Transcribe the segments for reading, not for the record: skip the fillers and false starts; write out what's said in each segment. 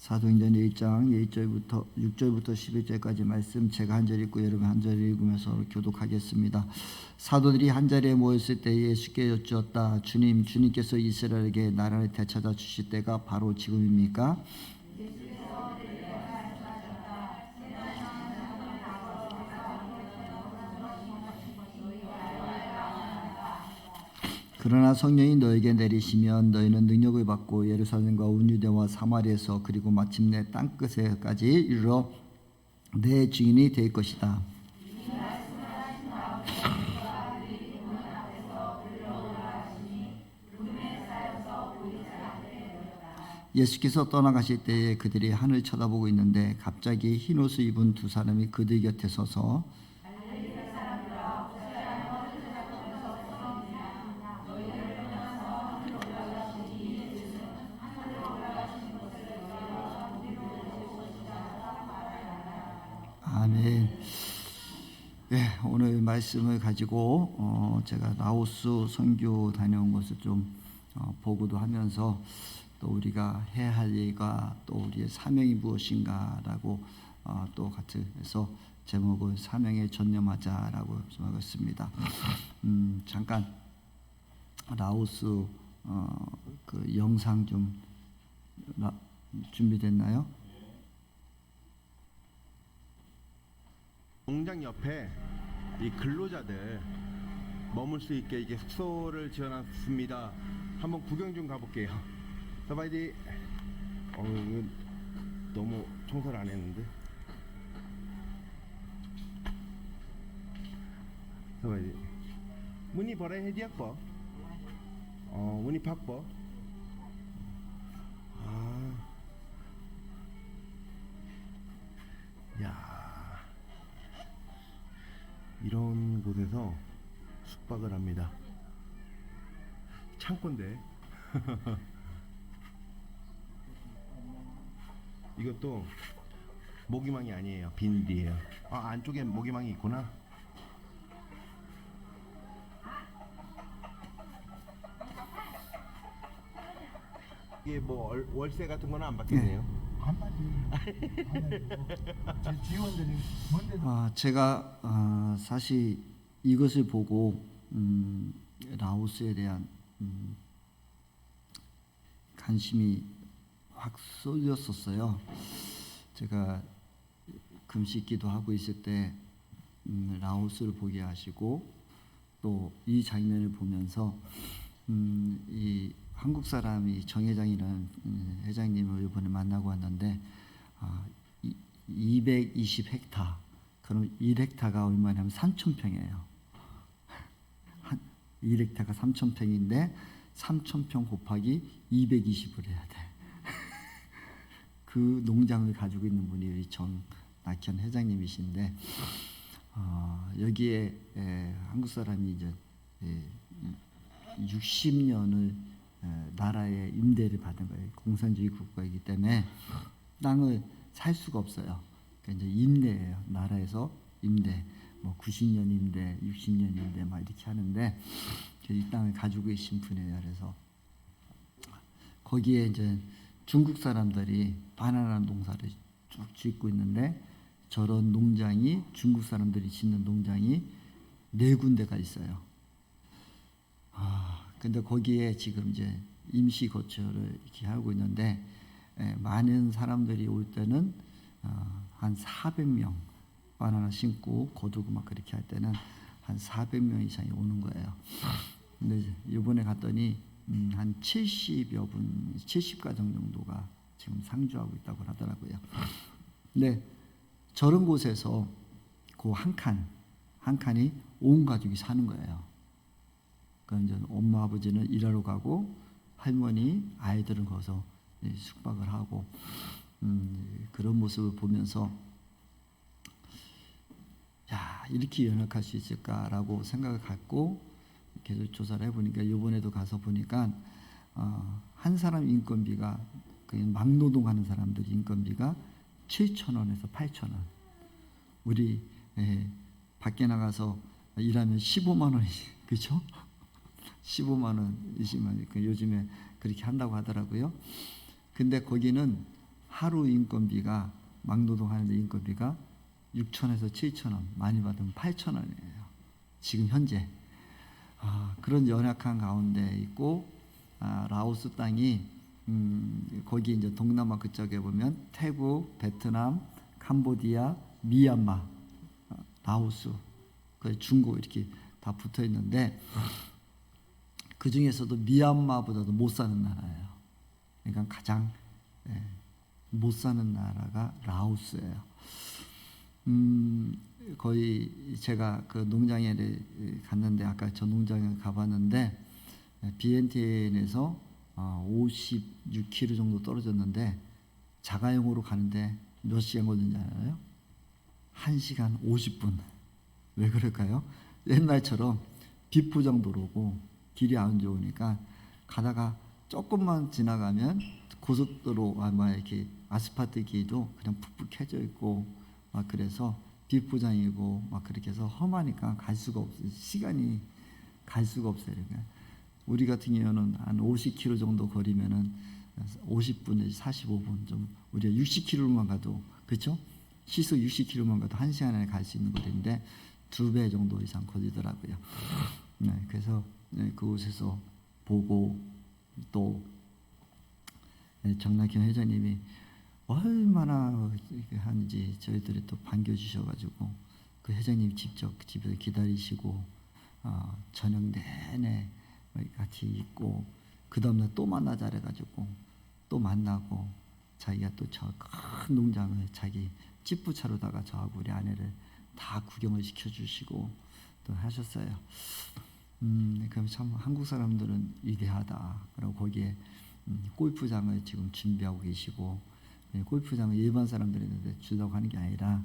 사도행전 1장 6절부터 11절까지 말씀 제가 한 절 읽고 여러분 한 절 읽으면서 교독하겠습니다. 사도들이 한 자리에 모였을 때 예수께 여쭈었다. 주님께서 이스라엘에게 나라를 되찾아 주실 때가 바로 지금입니까? 그러나 성령이 너에게 내리시면 너희는 능력을 받고 예루살렘과 온 유대와 사마리아에서 그리고 마침내 땅끝에까지 이르러 내 증인이 될 것이다. 예수께서 떠나가실 때에 그들이 하늘 쳐다보고 있는데 갑자기 흰옷을 입은 두 사람이 그들 곁에 서서 아멘. 네, 오늘 말씀을 가지고 제가 라오스 선교 다녀온 것을 좀 보고도 하면서 또 우리가 해야 할 일과 또 우리의 사명이 무엇인가라고 또 같이 해서 제목을 사명에 전념하자라고 정하겠습니다. 잠깐 라오스 그 영상 좀 준비됐나요? 농장 옆에 이 근로자들 머물 수 있게 이게 숙소를 지어놨습니다. 한번 구경 좀 가볼게요. 서바이디. 이거 너무 청소를 안 했는데. 서바이디. 문이 버려 해디약 버. 문이 팍 버. 야. 이런 곳에서 숙박을 합니다. 창고인데 이것도 모기망이 아니에요. 비닐이에요. 안쪽에 모기망이 있구나. 이게 뭐 월세 같은 거는 안 받겠네요. 안 받지. 제 지원들이 뭔데? 제가 사실 이것을 보고 라오스에 대한 관심이 확 쏠렸었어요. 제가 금식기도 하고 있을 때 라오스를 보게 하시고 또 이 장면을 보면서 이 한국 사람이 정 회장이라는 회장님을 이번에 만나고 왔는데 220헥타. 그럼 1헥타가 얼마냐면 3,000평이에요. 1헥타가 3,000평인데 3,000평 곱하기 220을 해야 돼. 그 농장을 가지고 있는 분이 우리 정낙현 회장님이신데 여기에 한국 사람이 이제 60년을 나라의 임대를 받은 거예요. 공산주의 국가이기 때문에 땅을 살 수가 없어요. 그러니까 이제 임대예요. 나라에서 임대, 뭐 90년 임대, 60년 임대 막 이렇게 하는데 이 땅을 가지고 계신 분이에요. 그래서 거기에 이제 중국 사람들이 바나나 농사를 쭉 짓고 있는데 저런 농장이 중국 사람들이 짓는 농장이 4군데가 있어요. 근데 거기에 지금 이제 임시 거처를 이렇게 하고 있는데 많은 사람들이 올 때는 한 400명 바나나 심고 거두고 막 그렇게 할 때는 한 400명 이상이 오는 거예요. 근데 이번에 갔더니 한 70여 분, 70가정 정도가 지금 상주하고 있다고 하더라고요. 근데 저런 곳에서 그 한 칸이 온 가족이 사는 거예요. 그러니까 이제 엄마 아버지는 일하러 가고 할머니 아이들은 거기서 숙박을 하고 그런 모습을 보면서 야 이렇게 연약할 수 있을까라고 생각을 갖고 계속 조사를 해보니까 이번에도 가서 보니까 한 사람 인건비가 그냥 막노동하는 사람들 인건비가 7,000원에서 8,000원. 우리 밖에 나가서 일하면 15만 원이 그죠? 15만 원, 20만 원. 요즘에 그렇게 한다고 하더라고요. 근데 거기는 하루 인건비가 막노동하는데 인건비가 6,000에서 7,000원, 많이 받으면 8,000원이에요. 지금 현재. 그런 연약한 가운데 있고 라오스 땅이 거기 이제 동남아 그쪽에 보면 태국, 베트남, 캄보디아, 미얀마, 라오스, 그 중국 이렇게 다 붙어 있는데 그 중에서도 미얀마보다도 못 사는 나라예요. 그러니까 가장 못 사는 나라가 라오스예요. 거의 제가 그 농장에 갔는데 아까 저 농장에 가봤는데 비엔티엔에서 56km 정도 떨어졌는데 자가용으로 가는데 몇 시간 걸리는지 알아요? 1시간 50분. 왜 그럴까요? 옛날처럼 비포장도로고 길이 안 좋으니까 가다가 조금만 지나가면 고속도로 이렇게 아스팔트 길도 그냥 푹푹 해져 있고 막 그래서 비포장이고 막 그렇게 해서 험하니까 갈 수가 없어요. 시간이 갈 수가 없어요. 그러니까 우리 같은 경우는 한 50km 정도 거리면은 50분에서 45분 좀 우리가 60km만 가도 그렇죠? 시속 60km만 가도 1시간 안에 갈 수 있는 거리인데 2배 정도 이상 걸리더라고요. 네, 그래서 그곳에서 보고 또 정낙현 회장님이 얼마나 하는지 저희들이 또 반겨주셔가지고 그 회장님 직접 집에서 기다리시고 저녁 내내 같이 있고 그 다음날 또 만나자 그래가지고 또 만나고 자기가 또 저 큰 농장을 자기 찌푸차로다가 저하고 우리 아내를 다 구경을 시켜주시고 또 하셨어요. 그럼 참 한국 사람들은 위대하다. 그리고 거기에 골프장을 지금 준비하고 계시고 골프장을 일반 사람들한테 주려고 하는 게 아니라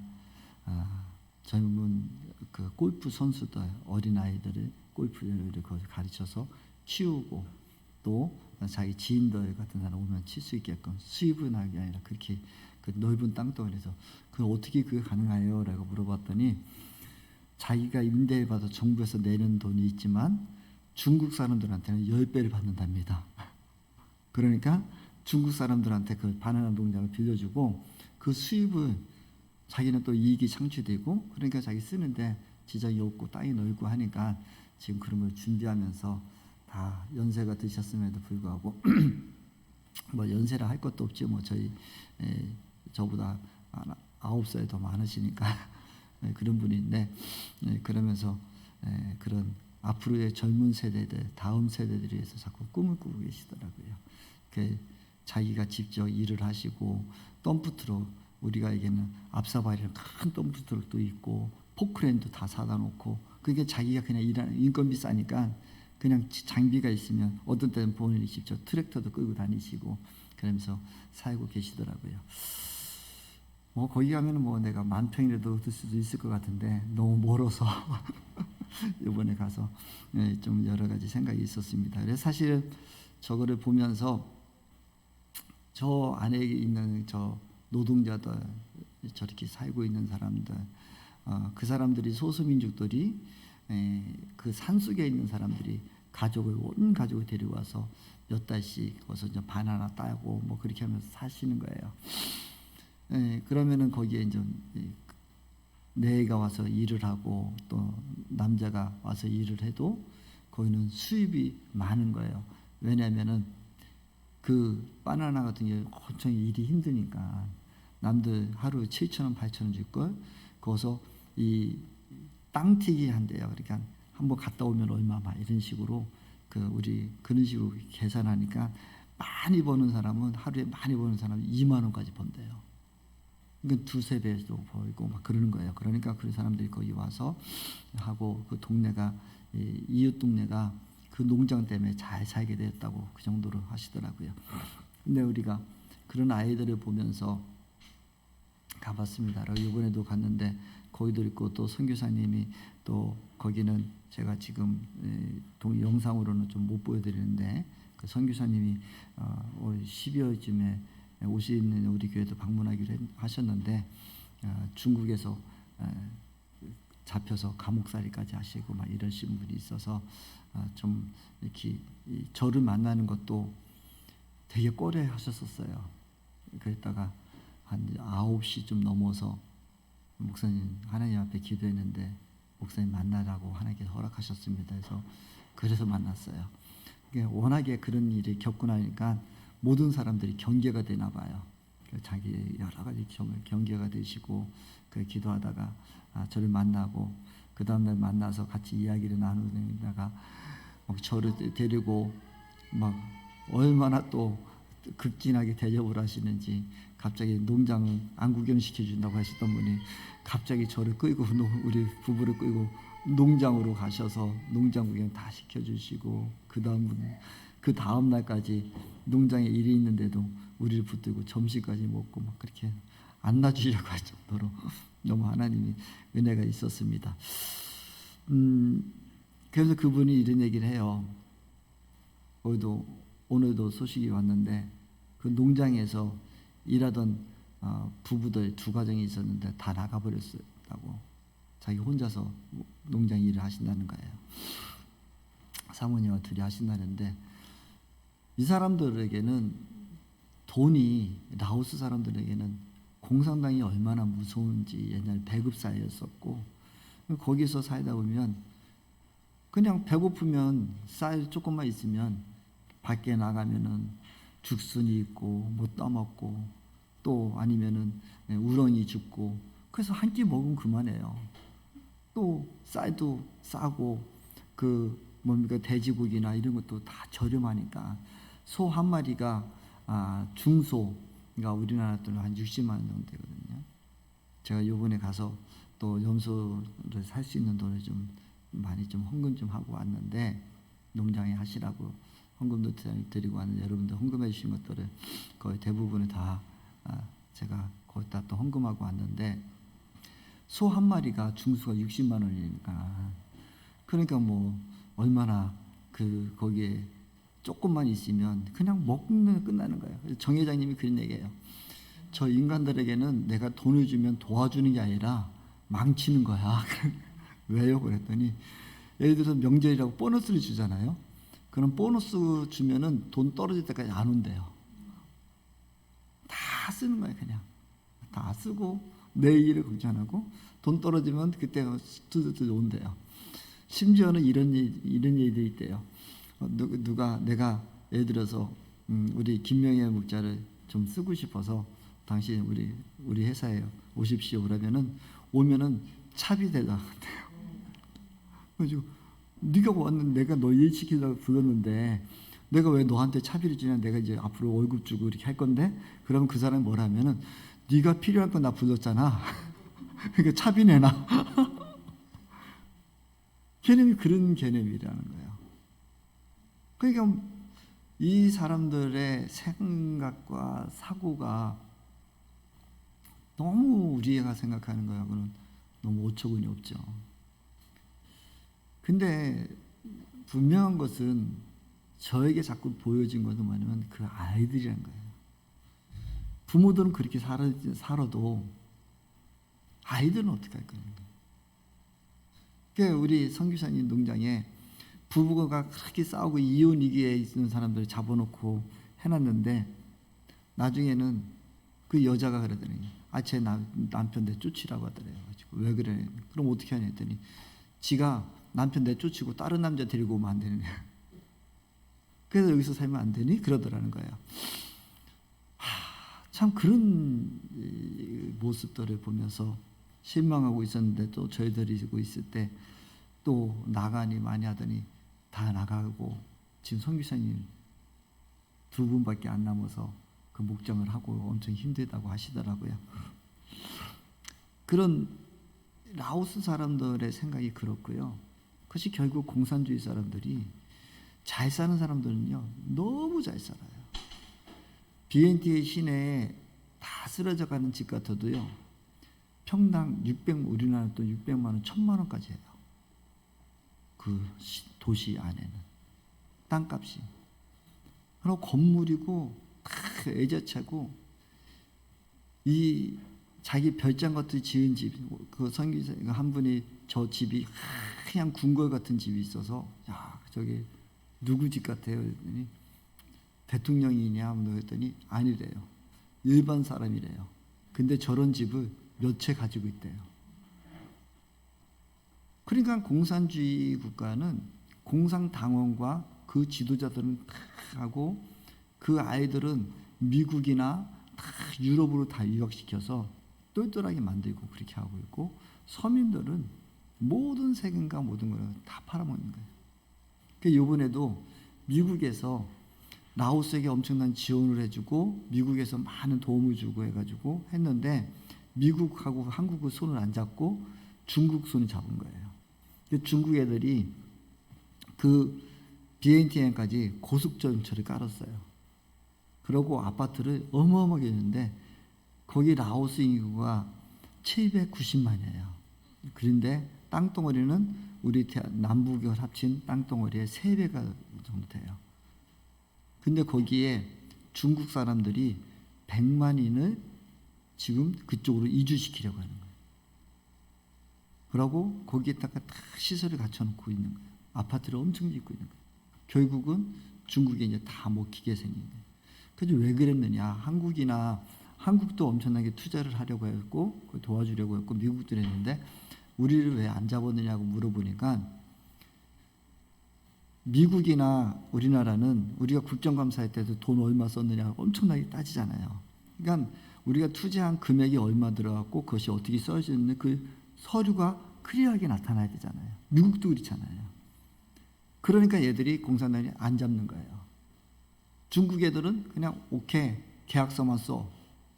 젊은 그 골프 선수들 어린 아이들을 골프를 가르쳐서 키우고 또 자기 지인들 같은 사람 오면 칠 수 있게끔 수입을 하는 게 아니라 그렇게 그 넓은 땅덩어리에서 그 어떻게 그게 가능해요? 라고 물어봤더니 자기가 임대를 받아 정부에서 내는 돈이 있지만 중국 사람들한테는 10배를 받는답니다. 그러니까 중국 사람들한테 그 바나나 농장을 빌려주고 그 수입을 자기는 또 이익이 창출되고 그러니까 자기 쓰는데 지장이 없고 땅이 넓고 하니까 지금 그런 걸 준비하면서 다 연세가 드셨음에도 불구하고 뭐 연세라 할 것도 없죠. 뭐 저보다 9살 더 많으시니까 그런 분인데 그러면서 그런 앞으로의 젊은 세대들 다음 세대들을 위해서 자꾸 꿈을 꾸고 계시더라고요. 자기가 직접 일을 하시고 덤프트럭 우리가에게는 앞사발이랑 큰 덤프트럭도 있고 포크레인도 다 사다 놓고 그게 자기가 그냥 일하는 인건비 싸니까 그냥 장비가 있으면 어떤 때는 본인이 직접 트랙터도 끌고 다니시고 그러면서 살고 계시더라고요. 뭐 거기 가면은 뭐 내가 10,000평이라도 얻을 수도 있을 것 같은데 너무 멀어서 이번에 가서 좀 여러 가지 생각이 있었습니다. 그래서 사실 저거를 보면서 저 안에 있는 저 노동자들 저렇게 살고 있는 사람들 그 사람들이 소수민족들이 그 산속에 있는 사람들이 온 가족을 데려와서 몇 달씩 거기서 이제 바나나 따고 뭐 그렇게 하면서 사시는 거예요. 그러면은 거기에 이제 내가 와서 일을 하고 또 남자가 와서 일을 해도 거기는 수입이 많은 거예요. 왜냐하면은 그 바나나 같은 경우 엄청 일이 힘드니까 남들 하루 7,000원, 8,000원 줄 걸 거기서 이 땅튀기 한대요. 그러니까 한번 갔다 오면 얼마 막 이런 식으로 우리 그런 식으로 계산하니까 많이 버는 사람은 하루에 많이 버는 사람은 2만 원까지 번대요. 그러니까 2~3배도 벌고 막 그러는 거예요. 그러니까 그 사람들이 거기 와서 하고 그 동네가 이웃 동네가 그 농장 때문에 잘 살게 되었다고 그 정도로 하시더라고요. 근데 우리가 그런 아이들을 보면서 가봤습니다. 이번에도 갔는데 거기도 있고 또 선교사님이 또 거기는 제가 지금 영상으로는 좀 못 보여드리는데 그 선교사님이 올 12월쯤에 오시는 우리 교회도 방문하기로 하셨는데 중국에서 잡혀서 감옥살이까지 하시고 막 이러신 분이 있어서 좀 이렇게 저를 만나는 것도 되게 꺼려하셨었어요. 그랬다가 한 9시쯤 넘어서 목사님 하나님 앞에 기도했는데 목사님 만나라고 하나님께서 허락하셨습니다. 그래서 만났어요. 워낙에 그런 일이 겪고 나니까 모든 사람들이 경계가 되나 봐요. 자기 여러 가지 경계가 되시고 기도하다가 저를 만나고 그 다음날 만나서 같이 이야기를 나누다가 저를 데리고 막 얼마나 또 극진하게 대접을 하시는지 갑자기 농장을 안 구경시켜 준다고 하시던 분이 갑자기 저를 끌고 우리 부부를 끌고 농장으로 가셔서 농장 구경 다 시켜주시고 그 다음 날까지 농장에 일이 있는데도 우리를 붙들고 점심까지 먹고 막 그렇게 안 놔주시려고 할 정도로 너무 하나님이 은혜가 있었습니다. 그래서 그분이 이런 얘기를 해요. 오늘도 소식이 왔는데 그 농장에서 일하던 부부들 2가정이 있었는데 다 나가버렸다고. 자기 혼자서 농장 일을 하신다는 거예요. 사모님과 둘이 하신다는데 이 사람들에게는 돈이 라오스 사람들에게는 공산당이 얼마나 무서운지 옛날 배급사였었고 거기서 살다 보면 그냥 배고프면 쌀 조금만 있으면 밖에 나가면은 죽순이 있고 못 떠먹고 또 아니면은 우렁이 죽고 그래서 한 끼 먹으면 그만해요. 또 쌀도 싸고 돼지고기나 이런 것도 다 저렴하니까 소 한 마리가 중소 그러니까 우리나라 돈으로 한 60만 원 정도 되거든요. 제가 요번에 가서 또 염소를 살 수 있는 돈을 좀 많이 좀 헌금 좀 하고 왔는데 농장에 하시라고 헌금도 드리고 왔는데 여러분들 헌금해 주신 것들을 거의 대부분을 다 제가 거기다 또 헌금하고 왔는데 소 한 마리가 중수가 60만 원이니까 그러니까 뭐 얼마나 거기에 조금만 있으면 그냥 먹는 끝나는 거예요. 정 회장님이 그런 얘기예요. 저 인간들에게는 내가 돈을 주면 도와주는 게 아니라 망치는 거야. 왜요? 그랬더니 예를 들어서 명절이라고 보너스를 주잖아요. 그럼 보너스 주면은 돈 떨어질 때까지 안 온대요. 다 쓰는 거예요. 그냥 다 쓰고 내일을 걱정 안 하고 돈 떨어지면 그때 스트레스 온대요. 심지어는 이런 얘기들이 있대요. 누가 내가 예를 들어서 우리 김명애 목자를 좀 쓰고 싶어서 당신 우리 회사에 오십시오 그러면은 오면은 차비 대다 그래요. 그래서 네가 왔는데 내가 너 일시키려고 불렀는데 내가 왜 너한테 차비를 주냐 내가 이제 앞으로 월급 주고 이렇게 할 건데 그러면 그 사람이 뭐라 하면은 네가 필요한 건 나 불렀잖아. 그러니까 차비 내놔. 개념이 그런 개념이라는 거예요. 그러니까 이 사람들의 생각과 사고가 너무 우리가 생각하는 거하고는 너무 오차원이 없죠. 근데 분명한 것은 저에게 자꾸 보여진 것은 뭐냐면 그 아이들이란 거예요. 부모들은 그렇게 살아도 아이들은 어떻게 할 거예요? 그러니까 우리 선교사님 농장에 부부가 그렇게 싸우고 이혼 위기에 있는 사람들을 잡아놓고 해놨는데 나중에는 그 여자가 그러더니 제 남편 내쫓으라고 하더래요. 왜 그래? 그럼 어떻게 하냐 했더니 지가 남편 내쫓고 다른 남자 데리고 오면 안 되느냐. 그래서 여기서 살면 안 되니? 그러더라는 거예요. 참 그런 모습들을 보면서 실망하고 있었는데 또 저희들이고 있을 때 또 나가니 많이 하더니 다 나가고 지금 선교사님 2분밖에 안 남아서 그 목장을 하고 엄청 힘들다고 하시더라고요. 그런 라오스 사람들의 생각이 그렇고요. 그것이 결국 공산주의 사람들이 잘 사는 사람들은요 너무 잘 살아요. BNT의 시내에 다 쓰러져 가는 집 같아도요 평당 우리나라 또 600만 원, 1000만 원까지 해요. 그 도시 안에는 땅값이. 그리고 건물이고 다 애자차고 이 자기 별장 같은 지은 집, 그 선교사 한 분이 저 집이 그냥 궁궐 같은 집이 있어서 야 저기 누구 집 같아요? 그랬더니 대통령이냐 그랬더니 아니래요. 일반 사람이래요. 근데 저런 집을 몇 채 가지고 있대요. 그러니까 공산주의 국가는 공산당원과 그 지도자들은 다 하고 그 아이들은 미국이나 다 유럽으로 다 유학시켜서 똘똘하게 만들고 그렇게 하고 있고, 서민들은 모든 세금과 모든 걸 다 팔아먹는 거예요. 그러니까 이번에도 미국에서 라오스에게 엄청난 지원을 해주고 미국에서 많은 도움을 주고 해가지고 했는데, 미국하고 한국은 손을 안 잡고 중국 손을 잡은 거예요. 중국 애들이 그 비엔티엔까지 고속전철을 깔았어요. 그러고 아파트를 어마어마하게 했는데 거기 라오스 인구가 790만이에요. 그런데 땅덩어리는 우리 남북을 합친 땅덩어리의 3배가 정도 돼요. 근데 거기에 중국 사람들이 100만인을 지금 그쪽으로 이주시키려고 하는 거예요. 그러고 거기에다가 다 시설을 갖춰놓고 있는 거예요. 아파트를 엄청 짓고 있는 거예요. 결국은 중국에 이제 다 먹히게 생긴 거예요. 그래서 왜 그랬느냐? 한국도 엄청나게 투자를 하려고 했고 도와주려고 했고 미국도 했는데 우리를 왜 안 잡았느냐고 물어보니까, 미국이나 우리나라는 우리가 국정감사할 때도 돈 얼마 썼느냐 엄청나게 따지잖아요. 그러니까 우리가 투자한 금액이 얼마 들어갔고 그것이 어떻게 써졌는지 그 서류가 클리어하게 나타나야 되잖아요. 미국도 그렇잖아요. 그러니까 얘들이 공산당이 안 잡는 거예요. 중국 애들은 그냥 오케이 계약서만 써.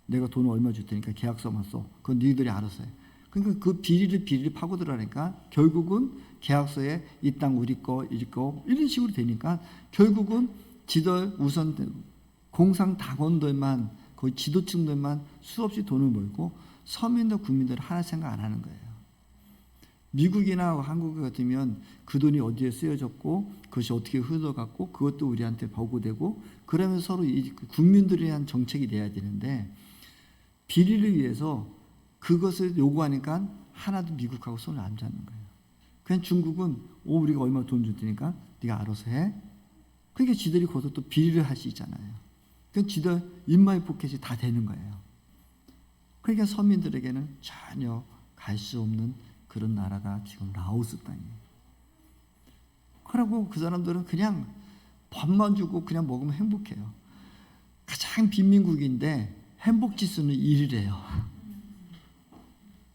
내가 돈을 얼마 줄 테니까 계약서만 써. 그건 너희들이 알아서 해. 그러니까 그 비리를 파고 들어가니까 결국은 계약서에 이 땅 우리 거 이런 식으로 되니까 결국은 우선 공산당원들만 거의 지도층들만 수없이 돈을 벌고 서민들 국민들은 하나 생각 안 하는 거예요. 미국이나 한국 같으면 그 돈이 어디에 쓰여졌고 그것이 어떻게 흘러갔고 그것도 우리한테 보고되고 그러면서 서로 국민들에 대한 정책이 돼야 되는데, 비리를 위해서 그것을 요구하니까 하나도 미국하고 손을 안 잡는 거예요. 그냥 중국은 우리가 얼마 돈 줄 테니까 네가 알아서 해. 그러니까 지들이 거기서 또 비리를 할 수 있잖아요. 그러니까 지들 인마이 포켓이 다 되는 거예요. 그러니까 서민들에게는 전혀 갈 수 없는 그런 나라가 지금 라오스 땅이에요. 그러고 그 사람들은 그냥 밥만 주고 그냥 먹으면 행복해요. 가장 빈민국인데 행복지수는 1위래요.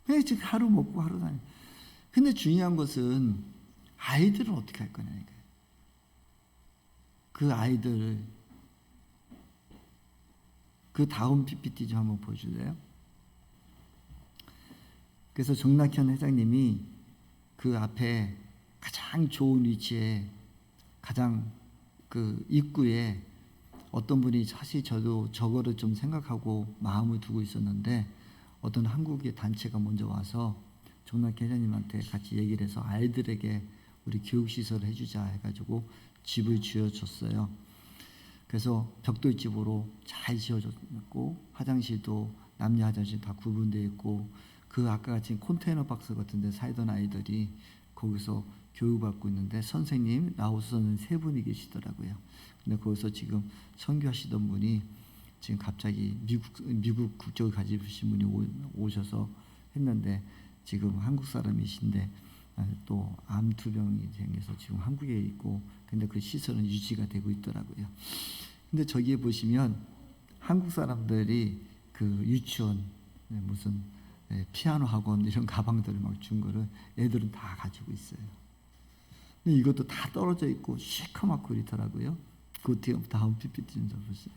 그냥 지금 하루 먹고 하루 다녀요. 근데 중요한 것은 아이들은 어떻게 할 거냐 이거예요. 그 아이들, 그 다음 PPT 좀 한번 보여줄래요? 그래서 정낙현 회장님이 그 앞에 가장 좋은 위치에 가장 그 입구에 어떤 분이, 사실 저도 저거를 좀 생각하고 마음을 두고 있었는데 어떤 한국의 단체가 먼저 와서 정낙현 회장님한테 같이 얘기를 해서 아이들에게 우리 교육시설을 해주자 해가지고 집을 지어줬어요. 그래서 벽돌집으로 잘 지어줬고 화장실도 남녀 화장실 다 구분되어 있고, 그 아까 같이 컨테이너 박스 같은 데 살던 아이들이 거기서 교육받고 있는데 선생님, 라오스 선생님 3분이 계시더라고요. 근데 거기서 지금 선교하시던 분이 지금 갑자기 미국 국적을 가지신 분이 오셔서 했는데 지금 한국 사람이신데 또 암투병이 생겨서 지금 한국에 있고, 근데 그 시설은 유지가 되고 있더라고요. 근데 저기에 보시면 한국 사람들이 그 유치원 무슨 피아노 학원 이런 가방들을 막 준 거를 애들은 다 가지고 있어요. 근데 이것도 다 떨어져 있고 시커멓고 그렇더라고요. 그 다음 PPT 좀 보세요.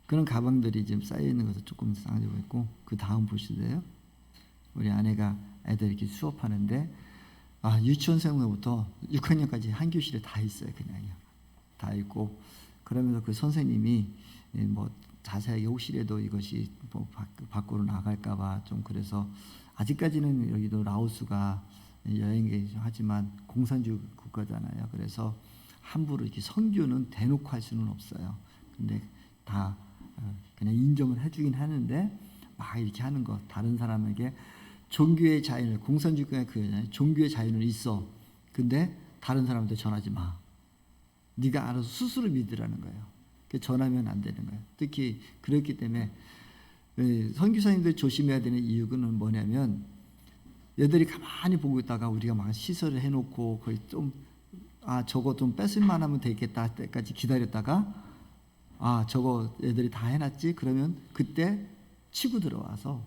그런 가방들이 지금 쌓여 있는 것을 조금 쌓아지고 있고, 그 다음 보실래요? 우리 아내가 애들 이렇게 수업하는데 유치원생부터 6학년까지 한 교실에 다 있어요. 그냥요. 다 있고, 그러면서 그 선생님이 뭐 자세하게 혹시라도 이것이 뭐 밖으로 나갈까봐 좀, 그래서 아직까지는 여기도 라오스가 여행객이 하지만 공산주의 국가잖아요. 그래서 함부로 이렇게 선교는 대놓고 할 수는 없어요. 근데 다 그냥 인정을 해주긴 하는데 막 이렇게 하는 거, 다른 사람에게 종교의 자유는, 공산주의가 그거잖아요. 종교의 자유는 있어. 근데 다른 사람한테 전하지 마. 네가 알아서 스스로 믿으라는 거예요. 전하면 안 되는 거예요. 특히 그렇기 때문에 선교사님들 조심해야 되는 이유는 뭐냐면 얘들이 가만히 보고 있다가 우리가 막 시설을 해놓고 거의 좀 저거 좀 뺏을만 하면 되겠다 할 때까지 기다렸다가 저거 애들이 다 해놨지? 그러면 그때 치고 들어와서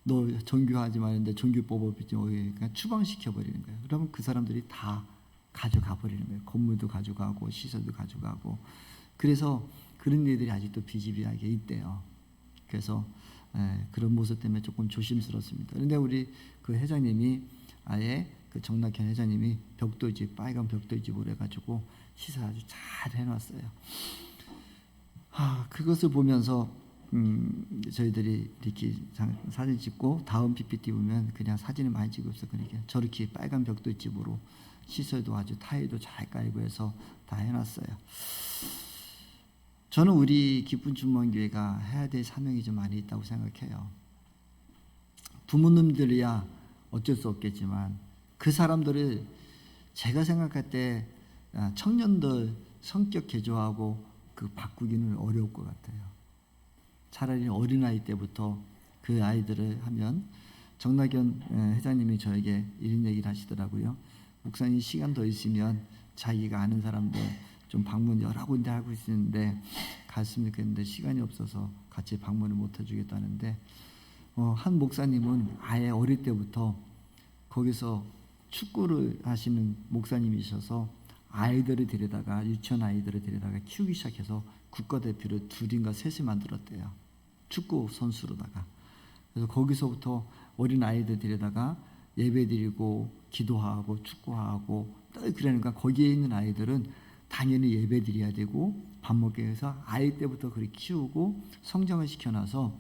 너 전교하지 말는데 전교법을 그냥 추방시켜 버리는 거예요. 그러면 그 사람들이 다 가져가 버리는 거예요. 건물도 가져가고 시설도 가져가고. 그래서 그런 일들이 아직도 비일비재하게 있대요. 그래서 그런 모습 때문에 조금 조심스럽습니다. 그런데 우리 그 회장님이 아예 그 정낙현 회장님이 벽돌집, 빨간 벽돌집으로 해가지고 시설 아주 잘 해놨어요. 그것을 보면서 저희들이 이렇게 사진 찍고 다음 PPT 보면 그냥 사진을 많이 찍었어요. 그러니까 저렇게 빨간 벽돌집으로 시설도 아주 타일도 잘 깔고 해서 다 해놨어요. 저는 우리 기쁜 중원교회가 해야 될 사명이 좀 많이 있다고 생각해요. 부모님들이야 어쩔 수 없겠지만 그 사람들을 제가 생각할 때 청년들 성격 개조하고 그 바꾸기는 어려울 것 같아요. 차라리 어린아이 때부터 그 아이들을 하면 정낙현 회장님이 저에게 이런 얘기를 하시더라고요. 목사님 시간 더 있으면 자기가 아는 사람들 좀 방문 여러 군데 하고 있는데 갔으면 좋겠는데 시간이 없어서 같이 방문을 못 해주겠다는데 한 목사님은 아예 어릴 때부터 거기서 축구를 하시는 목사님이셔서 아이들을 데려다가 유치원 아이들을 데려다가 키우기 시작해서 국가대표를 둘인가 셋을 만들었대요. 축구 선수로다가. 그래서 거기서부터 어린 아이들 데려다가 예배드리고 기도하고 축구하고 그러니까 거기에 있는 아이들은 당연히 예배드려야 되고 밥 먹게 해서 아이 때부터 그렇게 키우고 성장을 시켜놔서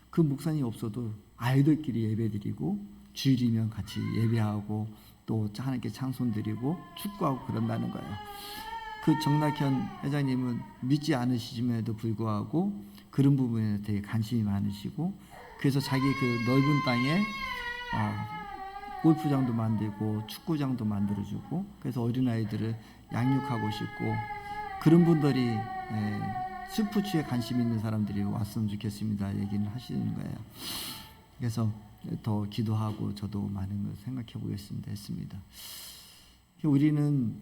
그 목사님이 없어도 아이들끼리 예배드리고 주일이면 같이 예배하고 또 하나님께 찬송 드리고 축구하고 그런다는 거예요. 그 정낙현 회장님은 믿지 않으시임에도 불구하고 그런 부분에 되게 관심이 많으시고 그래서 자기 그 넓은 땅에 골프장도 만들고 축구장도 만들어주고 그래서 어린아이들을 양육하고 싶고 그런 분들이 스포츠에 관심 있는 사람들이 왔으면 좋겠습니다 얘기는 하시는 거예요. 그래서 더 기도하고 저도 많은 걸 생각해 보겠습니다 했습니다. 우리는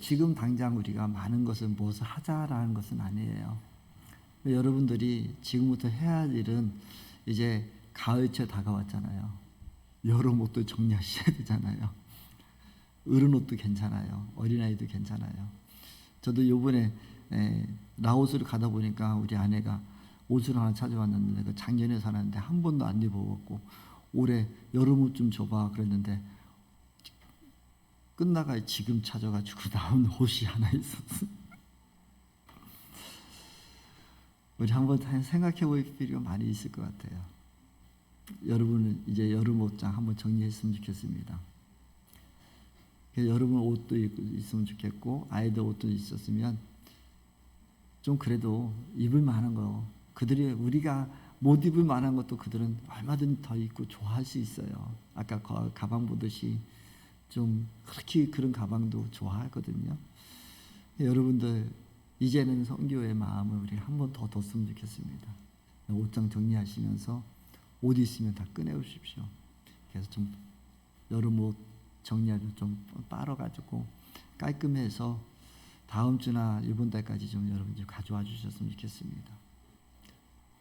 지금 당장 우리가 많은 것을 무엇을 하자라는 것은 아니에요. 여러분들이 지금부터 해야 할 일은 이제 가을철 다가왔잖아요. 여름 옷도 정리하셔야 되잖아요. 어른 옷도 괜찮아요. 어린아이도 괜찮아요. 저도 요번에 라오스를 가다 보니까 우리 아내가 옷을 하나 찾아왔는데 내가 작년에 사놨는데 한 번도 안 입어봤고 올해 여름 옷 좀 줘봐 그랬는데 끝나가 지금 찾아가지고 나온 옷이 하나 있었어. 우리 한번 생각해 볼 필요가 많이 있을 것 같아요. 여러분은 이제 여름 옷장 한번 정리했으면 좋겠습니다. 여러분 옷도 있으면 좋겠고 아이들 옷도 있었으면 좀 그래도 입을 만한 거 그들이 우리가 못 입을 만한 것도 그들은 얼마든지 더 입고 좋아할 수 있어요. 아까 가방 보듯이 좀 그렇게 그런 가방도 좋아하거든요. 여러분들 이제는 선교의 마음을 우리 한 번 더 뒀으면 좋겠습니다. 옷장 정리하시면서 옷 있으면 다 꺼내오십시오. 그래서 좀 여름 옷 정리하고 좀 빨아가지고 깔끔해서 다음 주나 이번 달까지 좀 여러분 좀 가져와 주셨으면 좋겠습니다.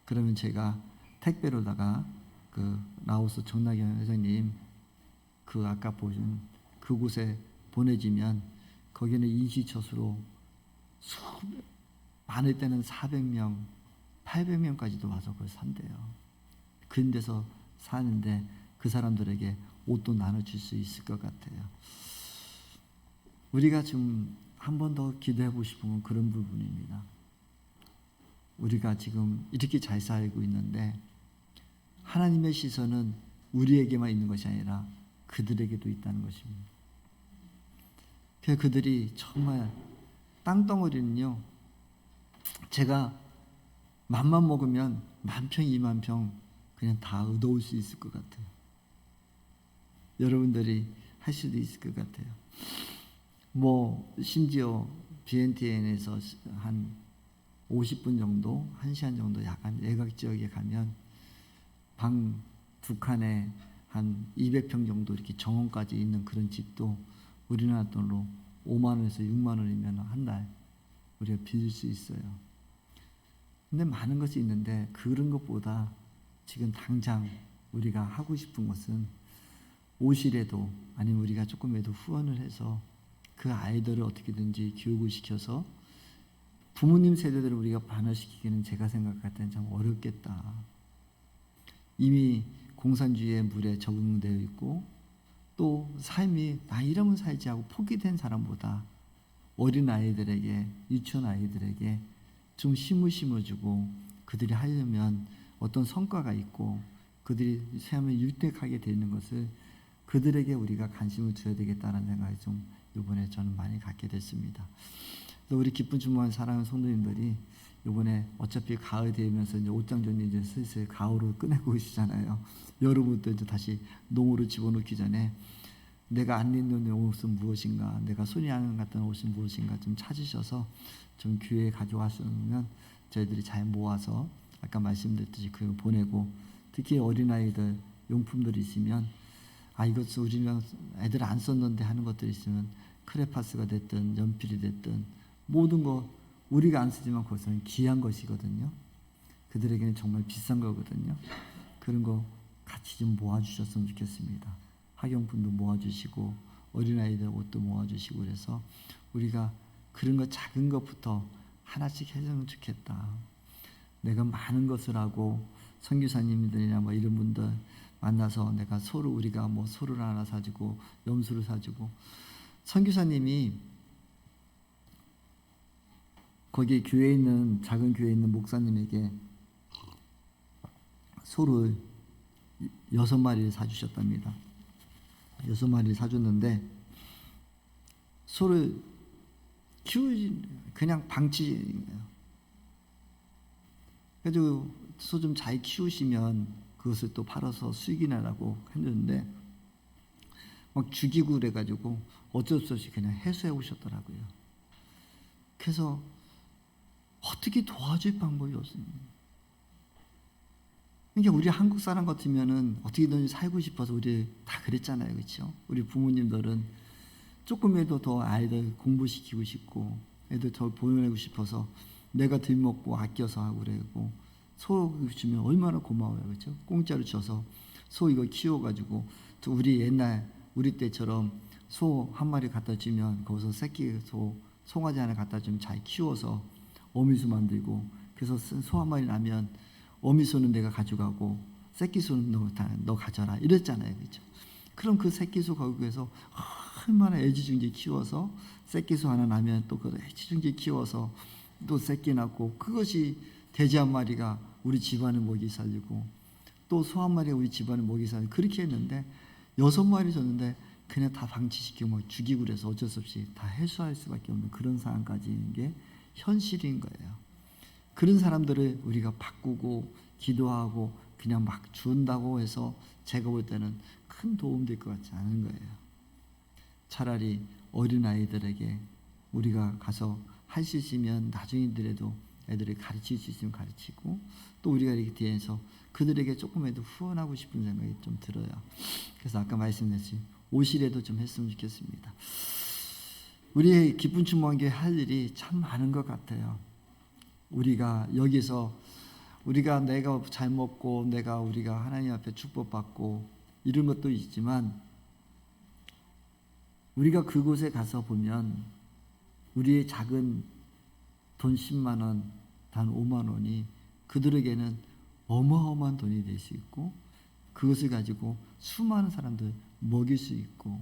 그러면 제가 택배로다가 그 라오스 정낙현 회장님 그 아까 보신 그곳에 보내지면 거기는 인시처수로 많을 때는 400명, 800명까지도 와서 그걸 산대요. 그런 데서 사는데 그 사람들에게 옷도 나눠줄 수 있을 것 같아요. 우리가 좀 한 번 더 기도해 보고 싶은 건 그런 부분입니다. 우리가 지금 이렇게 잘 살고 있는데 하나님의 시선은 우리에게만 있는 것이 아니라 그들에게도 있다는 것입니다. 그래서 그들이 정말 땅덩어리는요. 제가 맘만 먹으면 1000평, 20,000평 그냥 다 얻어올 수 있을 것 같아요. 여러분들이 할 수도 있을 것 같아요. 뭐 심지어 BNTN에서 한 50분 정도, 1시간 정도 약간 외곽 지역에 가면 방 2칸에 한 200평 정도 이렇게 정원까지 있는 그런 집도 우리나라 돈으로 5만 원에서 6만 원이면 한 달 우리가 빌릴 수 있어요. 근데 많은 것이 있는데 그런 것보다 지금 당장 우리가 하고 싶은 것은 오시래도 아니면 우리가 조금이라도 후원을 해서 그 아이들을 어떻게든지 교육을 시켜서 부모님 세대들을 우리가 반환시키기는 제가 생각할 때는 참 어렵겠다. 이미 공산주의의 물에 적응되어 있고 또 삶이 나 이러면 살지 하고 포기된 사람보다 어린 아이들에게, 유치원 아이들에게 좀 힘을 심어주고 그들이 하려면 어떤 성과가 있고 그들이 삶을 유택하게 되는 것을 그들에게 우리가 관심을 줘야 되겠다는 생각이 좀 이번에 저는 많이 갖게 됐습니다. 또 우리 기쁜 주말 사랑하는 성도님들이 이번에 어차피 가을 되면서 이제 옷장전이 이제 슬슬 가을을 꺼내고 계시잖아요. 여러분도 이제 다시 농으로 집어넣기 전에 내가 안 입는 옷은 무엇인가, 내가 손이 안 갔던 옷은 무엇인가 좀 찾으셔서 좀 교회에 가져왔으면 저희들이 잘 모아서 아까 말씀드렸듯이 그거 보내고 특히 어린아이들 용품들이 있으면 이것 우리는 애들 안 썼는데 하는 것들이 있으면 크레파스가 됐든 연필이 됐든 모든 거 우리가 안 쓰지만 그것은 귀한 것이거든요. 그들에게는 정말 비싼 거거든요. 그런 거 같이 좀 모아주셨으면 좋겠습니다. 학용품도 모아주시고 어린아이들 옷도 모아주시고 그래서 우리가 그런 거 작은 것부터 하나씩 해주면 좋겠다. 내가 많은 것을 하고 선교사님들이나 뭐 이런 분들 만나서 내가 우리가 뭐 소를 하나 사주고 염소를 사주고 선교사님이 거기 교회에 있는 작은 교회에 있는 목사님에게 소를 6마리를 사주셨답니다. 6마리를 사줬는데 소를 그냥 방치예요. 그래서 소 좀 잘 키우시면 그것을 또 팔아서 수익이 나라고 했는데 막 죽이고 그래가지고 어쩔 수 없이 그냥 해소해 오셨더라고요. 그래서 어떻게 도와줄 방법이 없습니다. 그러니까 우리 한국 사람 같으면은 어떻게든 살고 싶어서 우리 다 그랬잖아요, 그렇죠? 우리 부모님들은 조금이라도 더 아이들 공부시키고 싶고 애들 더 보내고 싶어서 내가 덜 먹고 아껴서 하고 그러고 소 주면 얼마나 고마워요, 그렇죠? 공짜로 줘서 소 이거 키워가지고 우리 때처럼 소 한 마리 갖다 주면 거기서 새끼 송아지 하나 갖다 주면 잘 키워서 어미소 만들고 그래서 소 한 마리 나면 어미소는 내가 가져가고 새끼소는 너 가져라 이랬잖아요, 그렇죠? 그럼 그 새끼소 거기에서 얼마나 애지중지 키워서 새끼소 하나 나면 또 그 애지중지 키워서 또 새끼 낳고 그것이 돼지 한 마리가 우리 집안을 먹이 살리고 또 소 한 마리가 우리 집안을 먹이 살리고 그렇게 했는데 6마리 줬는데 그냥 다 방치시키고 막 죽이고 그래서 어쩔 수 없이 다 해소할 수밖에 없는 그런 상황까지 있는 게 현실인 거예요. 그런 사람들을 우리가 바꾸고 기도하고 그냥 막 준다고 해서 제가 볼 때는 큰 도움 될 것 같지 않은 거예요. 차라리 어린아이들에게 우리가 가서 할 수 있으면 나중이더라도 애들을 가르칠 수 있으면 가르치고 또 우리가 이렇게 뒤에서 그들에게 조금이라도 후원하고 싶은 생각이 좀 들어요. 그래서 아까 말씀드렸듯이 옷이라도 좀 했으면 좋겠습니다. 우리의 기쁜 추모한교회 할 일이 참 많은 것 같아요. 우리가 여기서 내가 잘 먹고 우리가 하나님 앞에 축복받고 이런 것도 있지만 우리가 그곳에 가서 보면 우리의 작은 돈 10만 원, 단 5만 원이 그들에게는 어마어마한 돈이 될 수 있고 그것을 가지고 수많은 사람들 먹일 수 있고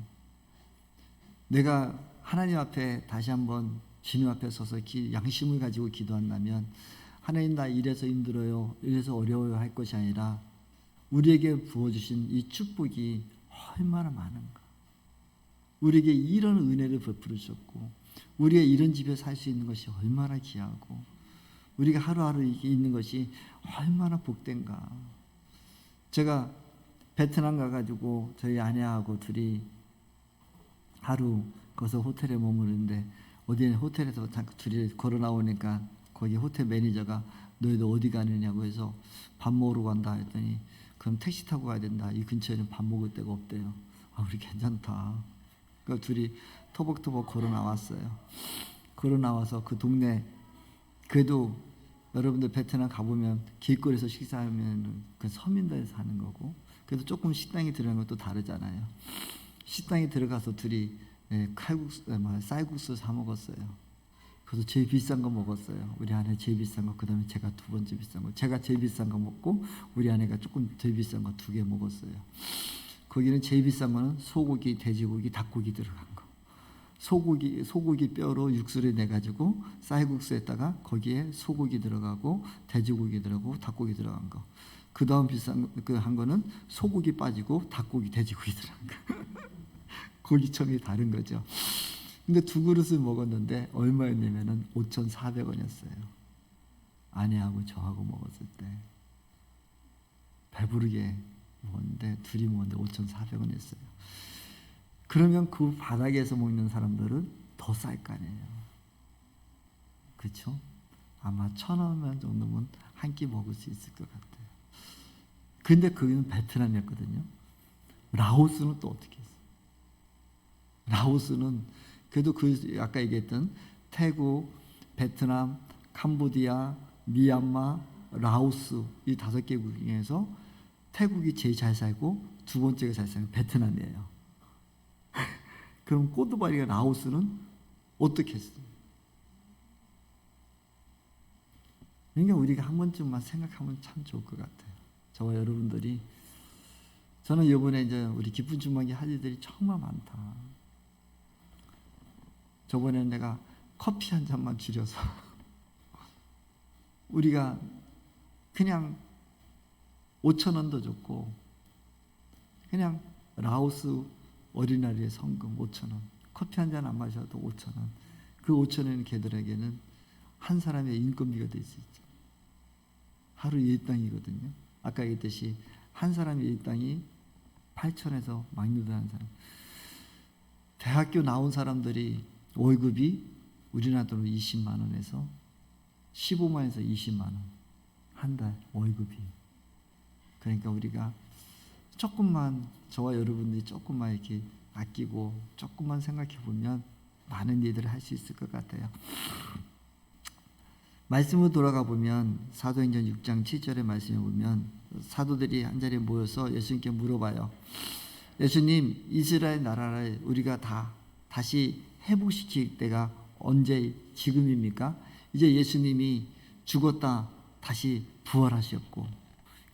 내가 하나님 앞에 다시 한번 주님 앞에 서서 양심을 가지고 기도한다면 하나님 나 이래서 힘들어요, 이래서 어려워요 할 것이 아니라 우리에게 부어주신 이 축복이 얼마나 많은가, 우리에게 이런 은혜를 베풀어 주셨고 우리가 이런 집에 살 수 있는 것이 얼마나 귀하고 우리가 하루하루 있는 것이 얼마나 복된가. 제가 베트남 가가지고 저희 아내하고 둘이 하루 거기서 호텔에 머무르는데 어디 호텔에서 둘이 걸어 나오니까 거기 호텔 매니저가 너희들 어디 가느냐고 해서 밥 먹으러 간다 했더니 그럼 택시 타고 가야 된다. 이 근처에는 밥 먹을 데가 없대요. 아, 우리 괜찮다. 그러니까 둘이 터벅터벅 걸어 나왔어요. 걸어 나와서 그 동네, 그래도 여러분들 베트남 가보면 길거리에서 식사하면 그 서민들에서 사는 거고, 그래도 조금 식당에 들어가는 것도 다르잖아요. 식당에 들어가서 둘이 칼국수, 쌀국수 사 먹었어요. 그래서 제일 비싼 거 먹었어요. 우리 아내 제일 비싼 거, 그 다음에 제가 두 번째 비싼 거. 제가 제일 비싼 거 먹고 우리 아내가 조금 덜 비싼 거 2개 먹었어요. 거기는 제일 비싼 거는 소고기, 돼지고기, 닭고기 들어간 거. 소고기 뼈로 육수를 내가지고 쌀국수에다가 거기에 소고기 들어가고 돼지고기 들어가고 닭고기 들어간 거. 그 다음 비싼 그 한 거는 소고기 빠지고 닭고기, 돼지고기 들어간 거. 고기청이 다른 거죠. 근데 2그릇을 먹었는데 얼마였냐면은 5,400원이었어요. 아내하고 저하고 먹었을 때 배부르게 먹었는데 둘이 먹었는데 5,400원이었어요. 그러면 그 바닥에서 먹는 사람들은 더 쌀 거 아니에요. 그렇죠? 아마 1,000원 정도면 한 끼 먹을 수 있을 것 같아요. 근데 거기는 베트남이었거든요. 라오스는 또 어떻게 했어요? 라오스는 그래도 그 아까 얘기했던 태국, 베트남, 캄보디아, 미얀마, 라오스 이 5개국 중에서 태국이 제일 잘 살고 2번째가 잘 사는 베트남이에요. 그럼 꼬드바리가 라오스는 어떻게 했어요? 그러니까 우리가 한 번쯤만 생각하면 참 좋을 것 같아요. 저와 여러분들이, 저는 이번에 이제 우리 기쁜 주먹이 할 일들이 정말 많다. 저번에 내가 커피 한 잔만 줄여서 우리가 그냥 5,000원도 줬고, 그냥 라오스 어린아이의 성금 5,000원, 커피 한 잔 안 마셔도 5,000원. 그 5,000원은 걔들에게는 한 사람의 인건비가 될 수 있죠. 하루 일당이거든요. 아까 얘기했듯이 한 사람의 일당이 8,000에서 막류도 한 사람. 대학교 나온 사람들이 월급이 우리나라 돈으로 20만 원에서 15만 원에서 20만 원 한 달 월급이. 그러니까 우리가 조금만, 저와 여러분들이 조금만 이렇게 아끼고 조금만 생각해 보면 많은 일들을 할 수 있을 것 같아요. 말씀으로 돌아가 보면 사도행전 6장 7절의 말씀에 보면 사도들이 한자리에 모여서 예수님께 물어봐요. 예수님, 이스라엘 나라를 우리가 다시 회복시킬 때가 언제, 지금입니까? 이제 예수님이 죽었다 다시 부활하셨고,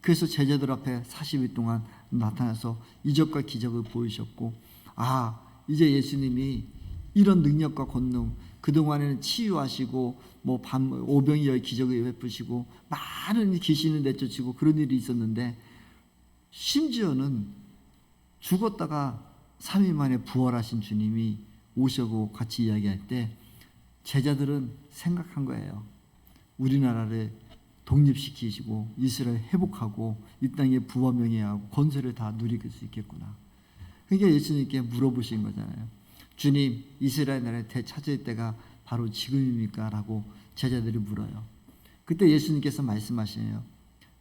그래서 제자들 앞에 40일 동안 나타나서 이적과 기적을 보이셨고, 아, 이제 예수님이 이런 능력과 권능, 그동안에는 치유하시고 뭐 오병이어의 기적을 베푸시고 많은 귀신을 내쫓으시고 그런 일이 있었는데, 심지어는 죽었다가 3일 만에 부활하신 주님이 오셔고 같이 이야기할 때 제자들은 생각한 거예요. 우리나라를 독립시키시고 이스라엘 회복하고 이 땅에 부와 명예하고 권세를 다 누릴 수 있겠구나. 그러니까 예수님께 물어보신 거잖아요. 주님, 이스라엘 나라를 되찾을 때가 바로 지금입니까? 라고 제자들이 물어요. 그때 예수님께서 말씀하시네요.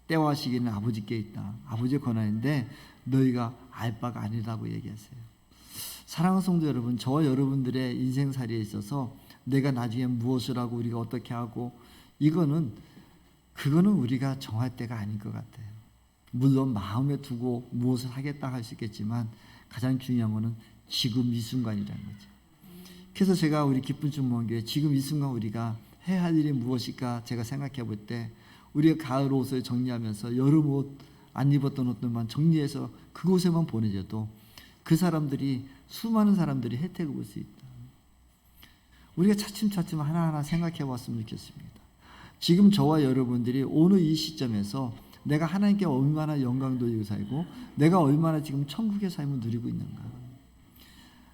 때와 시기는 아버지께 있다. 아버지의 권한인데 너희가 알 바가 아니라고 얘기하세요. 사랑하는 성도 여러분, 저와 여러분들의 인생살이에 있어서 내가 나중에 무엇을 하고 우리가 어떻게 하고, 그거는 우리가 정할 때가 아닌 것 같아요. 물론 마음에 두고 무엇을 하겠다 할 수 있겠지만 가장 중요한 거는 지금 이 순간이라는 거죠. 그래서 제가 우리 기쁜 주목교회 지금 이 순간 우리가 해야 할 일이 무엇일까 제가 생각해 볼 때, 우리가 가을 옷을 정리하면서 여름 옷 안 입었던 옷들만 정리해서 그곳에만 보내줘도 그 사람들이, 수많은 사람들이 혜택을 볼 수 있다. 우리가 차츰차츰 하나하나 생각해 봤으면 좋겠습니다. 지금 저와 여러분들이 오늘 이 시점에서 내가 하나님께 얼마나 영광 돌리고 살고 내가 얼마나 지금 천국의 삶을 누리고 있는가.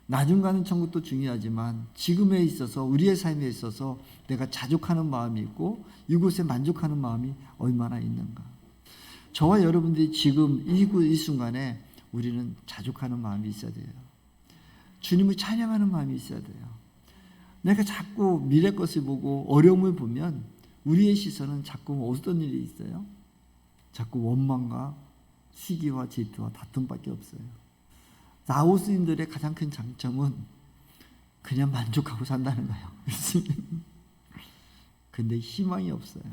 나중 가는 천국도 중요하지만 지금에 있어서, 우리의 삶에 있어서 내가 자족하는 마음이 있고 이곳에 만족하는 마음이 얼마나 있는가. 저와 여러분들이 지금 이 순간에 우리는 자족하는 마음이 있어야 돼요. 주님을 찬양하는 마음이 있어야 돼요. 내가 자꾸 미래 것을 보고 어려움을 보면 우리의 시선은 자꾸 어떤 일이 있어요? 자꾸 원망과 시기와 질투와 다툼밖에 없어요. 라오스인들의 가장 큰 장점은 그냥 만족하고 산다는 거예요. 근데 희망이 없어요.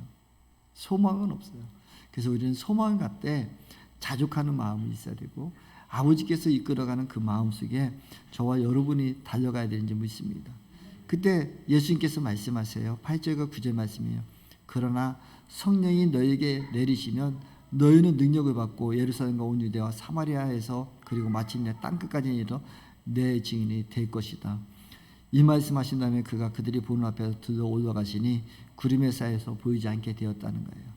소망은 없어요. 그래서 우리는 소망을 갖되 자족하는 마음이 있어야 되고, 아버지께서 이끌어가는 그 마음 속에 저와 여러분이 달려가야 되는 줄 믿습니다. 그때 예수님께서 말씀하세요. 8절과 9절 말씀이에요. 그러나 성령이 너에게 내리시면 너희는 능력을 받고 예루살렘과 온 유대와 사마리아에서 그리고 마침내 땅끝까지 이르러 내 증인이 될 것이다. 이 말씀하신 다음에 그가 그들이 보는 앞에서 들어 올라가시니 구름의 사이에서 보이지 않게 되었다는 거예요.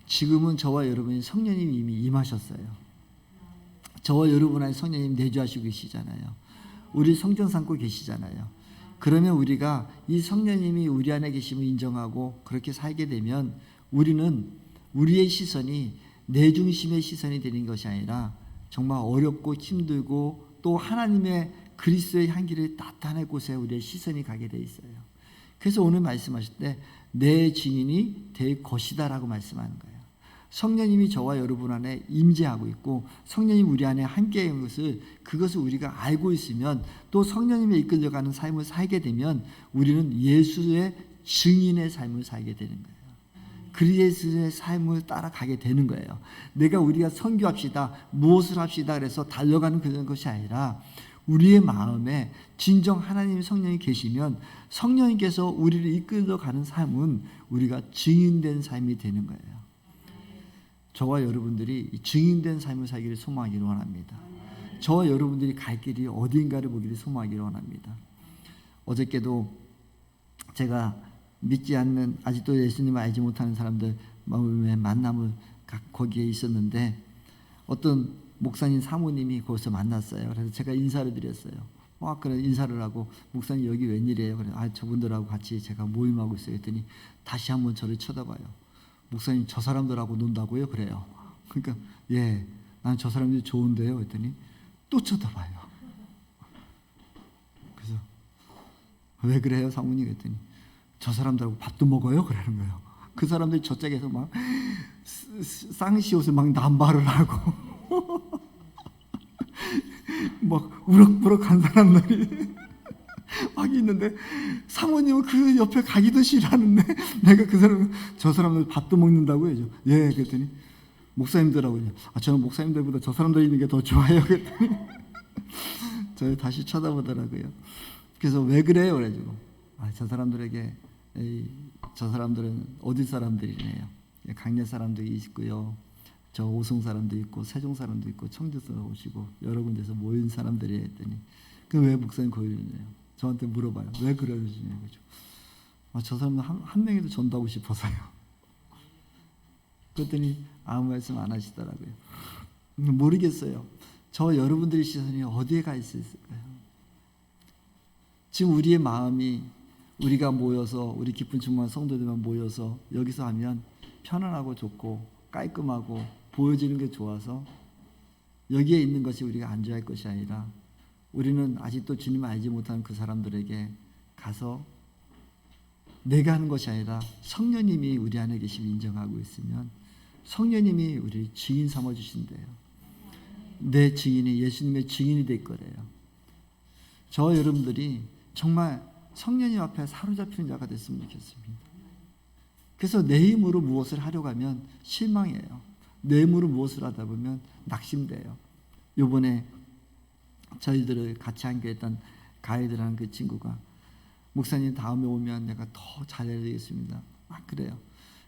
지금은 저와 여러분이 성령님이 이미 임하셨어요. 저와 여러분 안에 성령님 내주하시고 계시잖아요. 우리 성전 삼고 계시잖아요. 그러면 우리가 이 성령님이 우리 안에 계심을 인정하고 그렇게 살게 되면 우리는 우리의 시선이 내 중심의 시선이 되는 것이 아니라 정말 어렵고 힘들고 또 하나님의 그리스도의 향기를 나타낼 곳에 우리의 시선이 가게 돼 있어요. 그래서 오늘 말씀하실 때 내 증인이 될 것이다 라고 말씀하는 거예요. 성령님이 저와 여러분 안에 임재하고 있고 성령님 우리 안에 함께 있는 것을, 그것을 우리가 알고 있으면 또 성령님의 이끌려가는 삶을 살게 되면 우리는 예수의 증인의 삶을 살게 되는 거예요. 그리스도의 삶을 따라가게 되는 거예요. 우리가 선교합시다, 무엇을 합시다 그래서 달려가는 그런 것이 아니라 우리의 마음에 진정 하나님의 성령이 계시면 성령님께서 우리를 이끌어가는 삶은 우리가 증인된 삶이 되는 거예요. 저와 여러분들이 증인된 삶을 살기를 소망하기를 원합니다. 저와 여러분들이 갈 길이 어딘가를 보기를 소망하기를 원합니다. 어저께도 제가 믿지 않는, 아직도 예수님을 알지 못하는 사람들 마음의 만남을 거기에 있었는데 어떤 목사님 사모님이 거기서 만났어요. 그래서 제가 인사를 드렸어요. 그래 인사를 하고 목사님 여기 웬일이에요? 그래 저분들하고 같이 제가 모임하고 있어요. 했더니 다시 한번 저를 쳐다봐요. 목사님 저 사람들하고 논다고요? 그래요. 그러니까 예, 난 저 사람들이 좋은데요. 했더니 또 쳐다봐요. 그래서 왜 그래요, 사모님? 했더니 저 사람들하고 밥도 먹어요? 그러는 거예요. 그 사람들이 저쪽에서 막 쌍시 옷을 막 남발을 하고 막 우럭부럭한 사람들이 막 있는데 사모님은 그 옆에 가기도 싫어하는데 내가 저 사람들 밥도 먹는다고 해죠. 예, 그랬더니 목사님들하고 저는 목사님들보다 저 사람들 있는 게 더 좋아요. 그랬더니 저를 다시 쳐다보더라고요. 그래서 왜 그래요? 그래가지고 저 사람들에게 저 사람들은 어디 사람들이네요. 강릉 사람도 있고요. 저 오송 사람도 있고 세종 사람도 있고 청주 사람 오시고 여러 군데서 모인 사람들이 했더니 그 왜 목사님 거기 있네요. 저한테 물어봐요. 왜 그러시냐고. 저 사람은 한 명이도 전도하고 싶어서요. 그랬더니 아무 말씀 안 하시더라고요. 모르겠어요. 저 여러분들의 시선이 어디에 가 있을까요? 지금 우리의 마음이 우리가 모여서 우리 기쁜 충만한 성도들만 모여서 여기서 하면 편안하고 좋고 깔끔하고 보여지는 게 좋아서 여기에 있는 것이 우리가 안주할 것이 아니라 우리는 아직도 주님을 알지 못하는 그 사람들에게 가서 내가 하는 것이 아니라 성령님이 우리 안에 계심을 인정하고 있으면 성령님이 우리를 증인 삼아 주신대요. 내 증인이 예수님의 증인이 될 거래요. 저 여러분들이 정말 성령님 앞에 사로잡히는 자가 됐으면 좋겠습니다. 그래서 내 힘으로 무엇을 하려고 하면 실망해요. 내 힘으로 무엇을 하다 보면 낙심돼요. 요번에 저희들을 같이 함께했던 가이드라는 그 친구가 목사님 다음에 오면 내가 더 잘해야 되겠습니다. 그래요.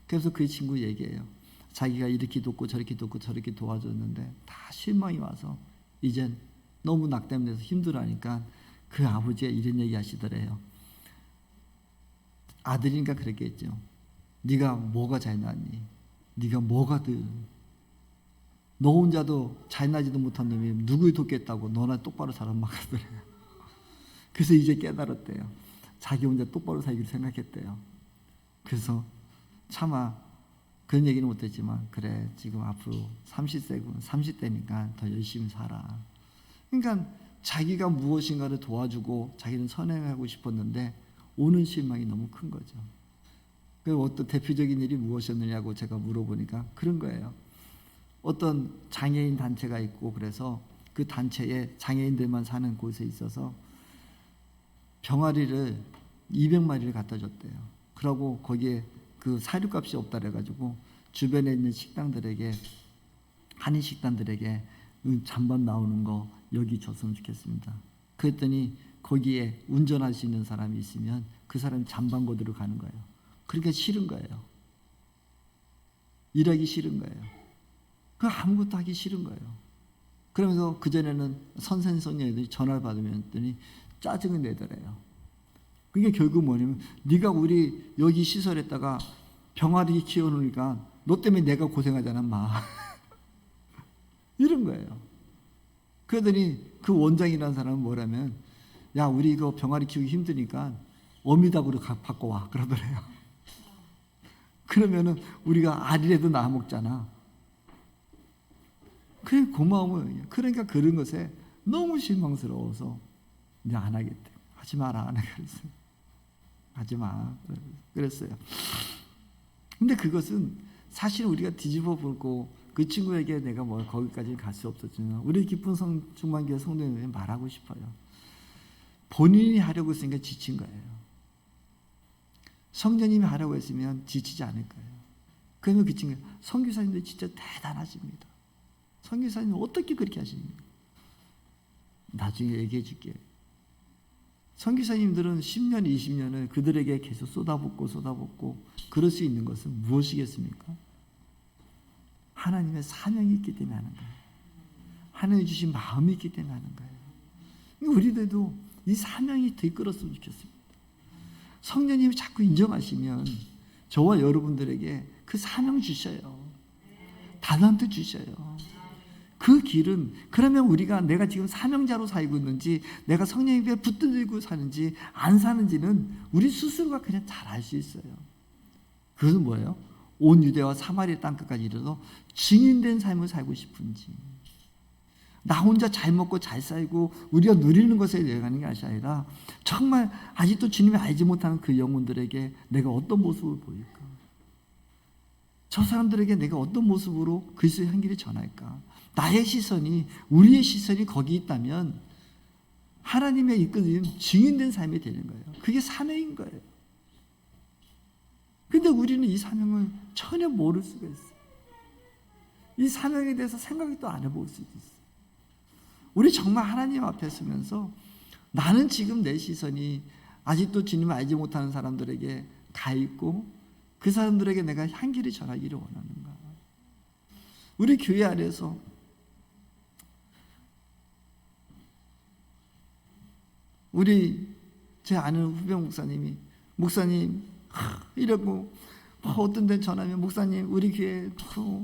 그래서 그 친구 얘기해요. 자기가 이렇게 돕고 저렇게 돕고 저렇게 도와줬는데 다 실망이 와서 이젠 너무 낙담돼서 힘들어하니까 그 아버지가 이런 얘기 하시더래요. 아들이니까 그랬겠죠. 네가 뭐가 잘났니? 네가 뭐가 너 혼자도 잘나지도 못한 놈이 누굴 돕겠다고 너나 똑바로 살아 막 그러더래요. 그래서 이제 깨달았대요. 자기 혼자 똑바로 살기를 생각했대요. 그래서 차마 그런 얘기는 못했지만 그래 지금 앞으로 30대니까 더 열심히 살아. 그러니까 자기가 무엇인가를 도와주고 자기는 선행하고 싶었는데 오는 실망이 너무 큰 거죠. 그 어떤 대표적인 일이 무엇이었느냐고 제가 물어보니까 그런 거예요. 어떤 장애인 단체가 있고 그래서 그 단체에 장애인들만 사는 곳에 있어서 병아리를 200마리를 갖다 줬대요. 그러고 거기에 그 사료값이 없다 그래가지고 주변에 있는 식당들에게, 한인 식당들에게 잔반 나오는 거 여기 줬으면 좋겠습니다. 그랬더니 거기에 운전할 수 있는 사람이 있으면 그 사람이 잔반 거두러 가는 거예요. 그러니까 싫은 거예요. 일하기 싫은 거예요. 그 아무것도 하기 싫은 거예요. 그러면서 그전에는 선생님들이 전화를 받으면 했더니 짜증을 내더래요. 그게 결국 뭐냐면 네가 우리 여기 시설에다가 병아리 키워놓으니까 너 때문에 내가 고생하잖아 마. 이런 거예요. 그러더니 그 원장이라는 사람은 뭐라면 야 우리 이거 병아리 키우기 힘드니까 어미닭으로 바꿔 와 그러더래요. 그러면은 우리가 알이라도 낳아 먹잖아. 그래 고마움을. 그러니까 그런 것에 너무 실망스러워서 이제 안 하겠대. 하지 마라 안 하겠어요. 하지 마 그랬어요. 근데 그것은 사실 우리가 뒤집어 보고 그 친구에게 내가 뭐 거기까지 갈 수 없었지만 우리 기쁜 중만교회 성도님에게 말하고 싶어요. 본인이 하려고 했으니까 지친 거예요. 성령님이 하라고 했으면 지치지 않을 거예요. 그러면 그 친구 선교사님들 진짜 대단하십니다. 선교사님 어떻게 그렇게 하십니까? 나중에 얘기해 줄게요. 선교사님들은 10년, 20년을 그들에게 계속 쏟아붓고 그럴 수 있는 것은 무엇이겠습니까? 하나님의 사명이 있기 때문에 하는 거예요. 하나님이 주신 마음이 있기 때문에 하는 거예요. 우리들도 이 사명이 들끓었으면 좋겠습니다. 성령님이 자꾸 인정하시면 저와 여러분들에게 그 사명 주셔요. 달란트 주셔요. 그 길은 그러면 우리가 내가 지금 사명자로 살고 있는지 내가 성령님께 붙들고 사는지 안 사는지는 우리 스스로가 그냥 잘 알 수 있어요. 그것은 뭐예요? 온 유대와 사마리아 땅끝까지 이르러 증인된 삶을 살고 싶은지 나 혼자 잘 먹고 잘 살고 우리가 누리는 것에 내려가는 게 아니라 정말 아직도 주님이 알지 못하는 그 영혼들에게 내가 어떤 모습을 보일까? 저 사람들에게 내가 어떤 모습으로 그리스도의 향기를 전할까? 나의 시선이 우리의 시선이 거기 있다면 하나님의 이끄는 증인된 삶이 되는 거예요. 그게 사명인 거예요. 근데 우리는 이 사명을 전혀 모를 수가 있어요. 이 사명에 대해서 생각도 안 해볼 수도 있어요. 우리 정말 하나님 앞에 서면서 나는 지금 내 시선이 아직도 주님을 알지 못하는 사람들에게 가 있고 그 사람들에게 내가 향기를 전하기를 원하는가? 우리 교회 안에서 우리 제 아는 후배 목사님 이러고 어떤 데 전화하면 목사님 우리 교회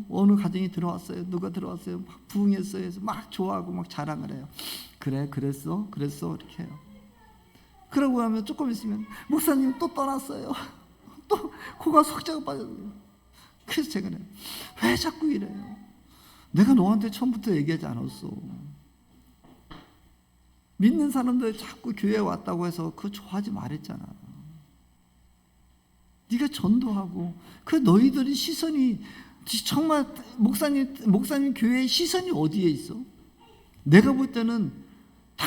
어느 가정이 들어왔어요. 누가 들어왔어요. 막 부흥했어요. 해서 막 좋아하고 막 자랑을 해요. 그래 그랬어 이렇게 해요. 그러고 하면 조금 있으면 목사님 또 떠났어요. 또 코가 석자가 빠졌어요. 그래서 제가 왜 자꾸 이래요. 내가 너한테 처음부터 얘기하지 않았어. 믿는 사람들 자꾸 교회에 왔다고 해서 그거 좋아하지 말랬잖아. 네가 전도하고 그 너희들이 시선이 정말 목사님 교회의 시선이 어디에 있어? 내가 볼 때는 다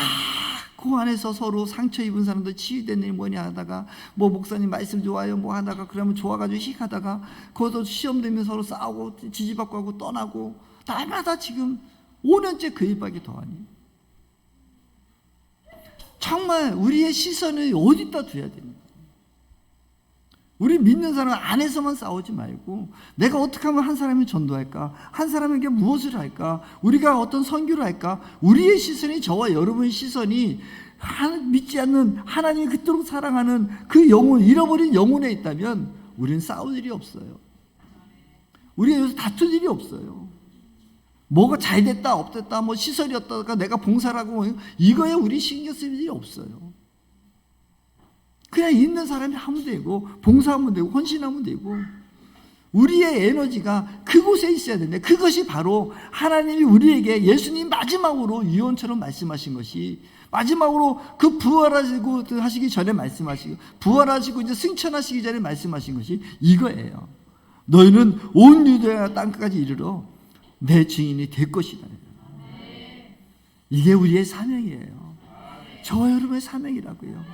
그 안에서 서로 상처 입은 사람들 치유된 일 뭐냐 하다가 뭐 목사님 말씀 좋아요 뭐 하다가 그러면 좋아가지고 씩 하다가 거기서 시험 되면 서로 싸우고 지지받고 하고 떠나고 날마다 지금 5년째 그 일밖에 더하니 정말 우리의 시선을 어디다 둬야 됩니까? 우리 믿는 사람 안에서만 싸우지 말고 내가 어떻게 하면 한 사람이 전도할까? 한 사람에게 무엇을 할까? 우리가 어떤 선교를 할까? 우리의 시선이 저와 여러분의 시선이 믿지 않는 하나님이 그토록 사랑하는 그 영혼, 잃어버린 영혼에 있다면 우리는 싸울 일이 없어요. 우리가 여기서 다툴 일이 없어요. 뭐가 잘 됐다 없됐다 뭐 시설이 없다가 내가 봉사를 하고 이거에 우리 신경 쓸 일이 없어요. 그냥 있는 사람이 하면 되고 봉사하면 되고 헌신하면 되고 우리의 에너지가 그곳에 있어야 되는데, 그것이 바로 하나님이 우리에게 예수님 마지막으로 유언처럼 말씀하신 것이, 마지막으로 그 부활하시고 하시기 전에 말씀하시고, 부활하시고 이제 승천하시기 전에 말씀하신 것이 이거예요. 너희는 온 유대와 땅까지 이르러 내 증인이 될 것이다. 이게 우리의 사명이에요. 저와 여러분의 사명이라고요.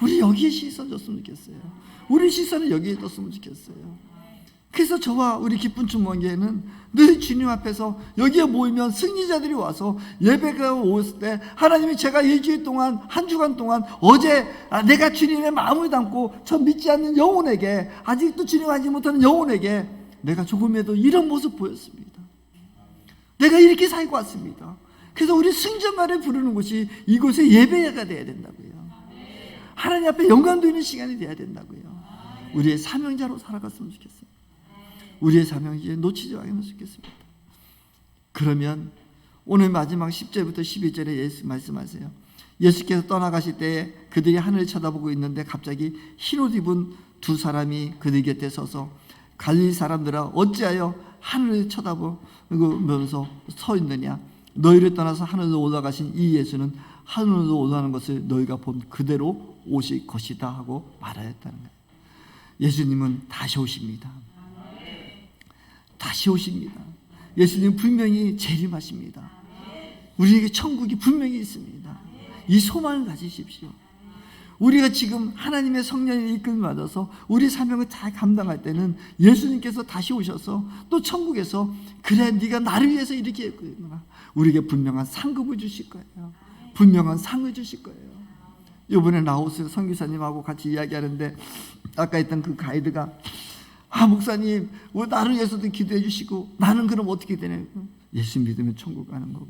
우리 여기에 씻어줬으면 좋겠어요. 우리 시선을 여기에 뒀으면 좋겠어요. 그래서 저와 우리 기쁜 주목회는 늘 주님 앞에서 여기에 모이면 승리자들이 와서 예배가 오실 때, 하나님이 제가 일주일 동안, 한 주간 동안 어제 내가 주님의 마음을 담고 저 믿지 않는 영혼에게, 아직도 주님 알지 못하는 영혼에게 내가 조금이라도 이런 모습 보였습니다. 내가 이렇게 살고 왔습니다. 그래서 우리 승전가를 부르는 곳이 이곳에 예배가 돼야 된다고요. 하나님 앞에 영광 돌리는 시간이 돼야 된다고요. 우리의 사명자로 살아갔으면 좋겠어요. 우리의 사명이 이제 놓치지 않았으면 좋겠습니다. 그러면 오늘 마지막 10절부터 12절에 예수 말씀하세요. 예수께서 떠나가실 때에 그들이 하늘을 쳐다보고 있는데 갑자기 흰옷 입은 두 사람이 그들 곁에 서서 갈릴리 사람들아 어찌하여 하늘을 쳐다보면서 서 있느냐? 너희를 떠나서 하늘로 올라가신 이 예수는 하늘로 올라가는 것을 너희가 본 그대로 오실 것이다 하고 말하였다는 거예요. 예수님은 다시 오십니다. 다시 오십니다. 예수님 분명히 재림하십니다. 우리에게 천국이 분명히 있습니다. 이 소망을 가지십시오. 우리가 지금 하나님의 성령의 이끌림 받아서 우리 사명을 잘 감당할 때는 예수님께서 다시 오셔서 또 천국에서 그래 네가 나를 위해서 이렇게 했구나, 우리에게 분명한 상급을 주실 거예요. 분명한 상을 주실 거예요. 이번에 나오스 선교사님하고 같이 이야기하는데, 아까 했던 그 가이드가 목사님 왜 나를 위해서도 기도해 주시고 나는 그럼 어떻게 되냐고. 예수 믿으면 천국 가는 거고,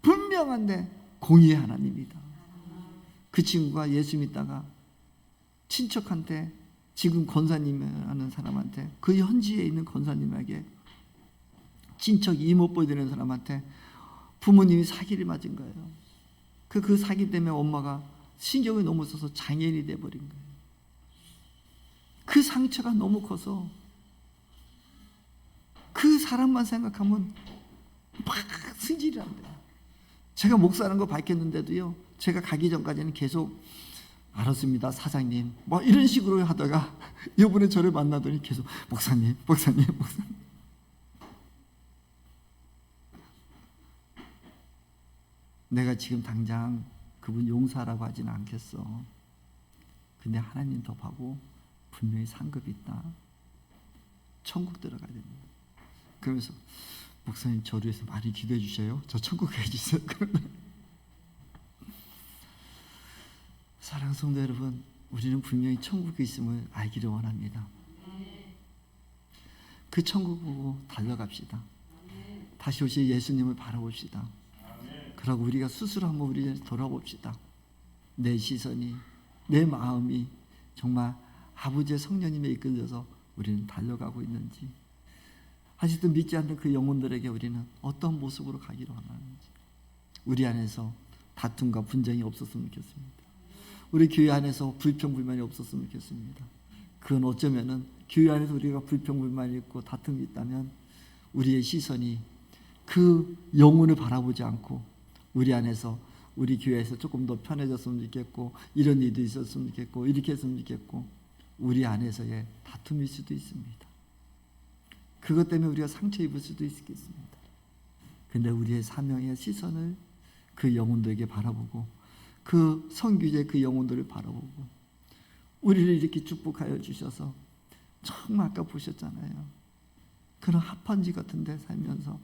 분명한데 공의의 하나님이다. 그 친구가 예수 믿다가 친척한테, 지금 권사님이라는 사람한테, 그 현지에 있는 권사님에게, 친척 이모뻘 되는 사람한테 부모님이 사기를 맞은 거예요. 그 사기 때문에 엄마가 신경이 너무 써서 장애인이 돼버린 거예요. 그 상처가 너무 커서 그 사람만 생각하면 막 승질이 난대요. 제가 목사라는 거 밝혔는데도요, 제가 가기 전까지는 계속 알았습니다 사장님 뭐 이런 식으로 하다가 이번에 저를 만나더니 계속 목사님. 내가 지금 당장 그분 용서하라고 하지는 않겠어. 근데 하나님 더 봐고 분명히 상급이 있다. 천국 들어가야 됩니다. 그러면서 목사님 저를 위해서 많이 기도해 주셔요. 저 천국 가게 해주세요. 사랑하는 성도 여러분, 우리는 분명히 천국에 있음을 알기를 원합니다. 그 천국 보고 달려갑시다. 다시 오실 예수님을 바라봅시다. 그러고 우리가 스스로 한번 우리 돌아봅시다. 내 시선이, 내 마음이 정말 아버지의 성령님에 이끌려서 우리는 달려가고 있는지, 아직도 믿지 않는 그 영혼들에게 우리는 어떤 모습으로 가기를 원하는지, 우리 안에서 다툼과 분쟁이 없었으면 좋겠습니다. 우리 교회 안에서 불평불만이 없었으면 좋겠습니다. 그건 어쩌면은 교회 안에서 우리가 불평불만이 있고 다툼이 있다면 우리의 시선이 그 영혼을 바라보지 않고 우리 안에서, 우리 교회에서 조금 더 편해졌으면 좋겠고, 이런 일도 있었으면 좋겠고, 이렇게 했으면 좋겠고, 우리 안에서의 다툼일 수도 있습니다. 그것 때문에 우리가 상처 입을 수도 있겠습니다. 근데 우리의 사명의 시선을 그 영혼들에게 바라보고, 그 선교제 그 영혼들을 바라보고, 우리를 이렇게 축복하여 주셔서 정말 아까 보셨잖아요. 그런 합판지 같은 데 살면서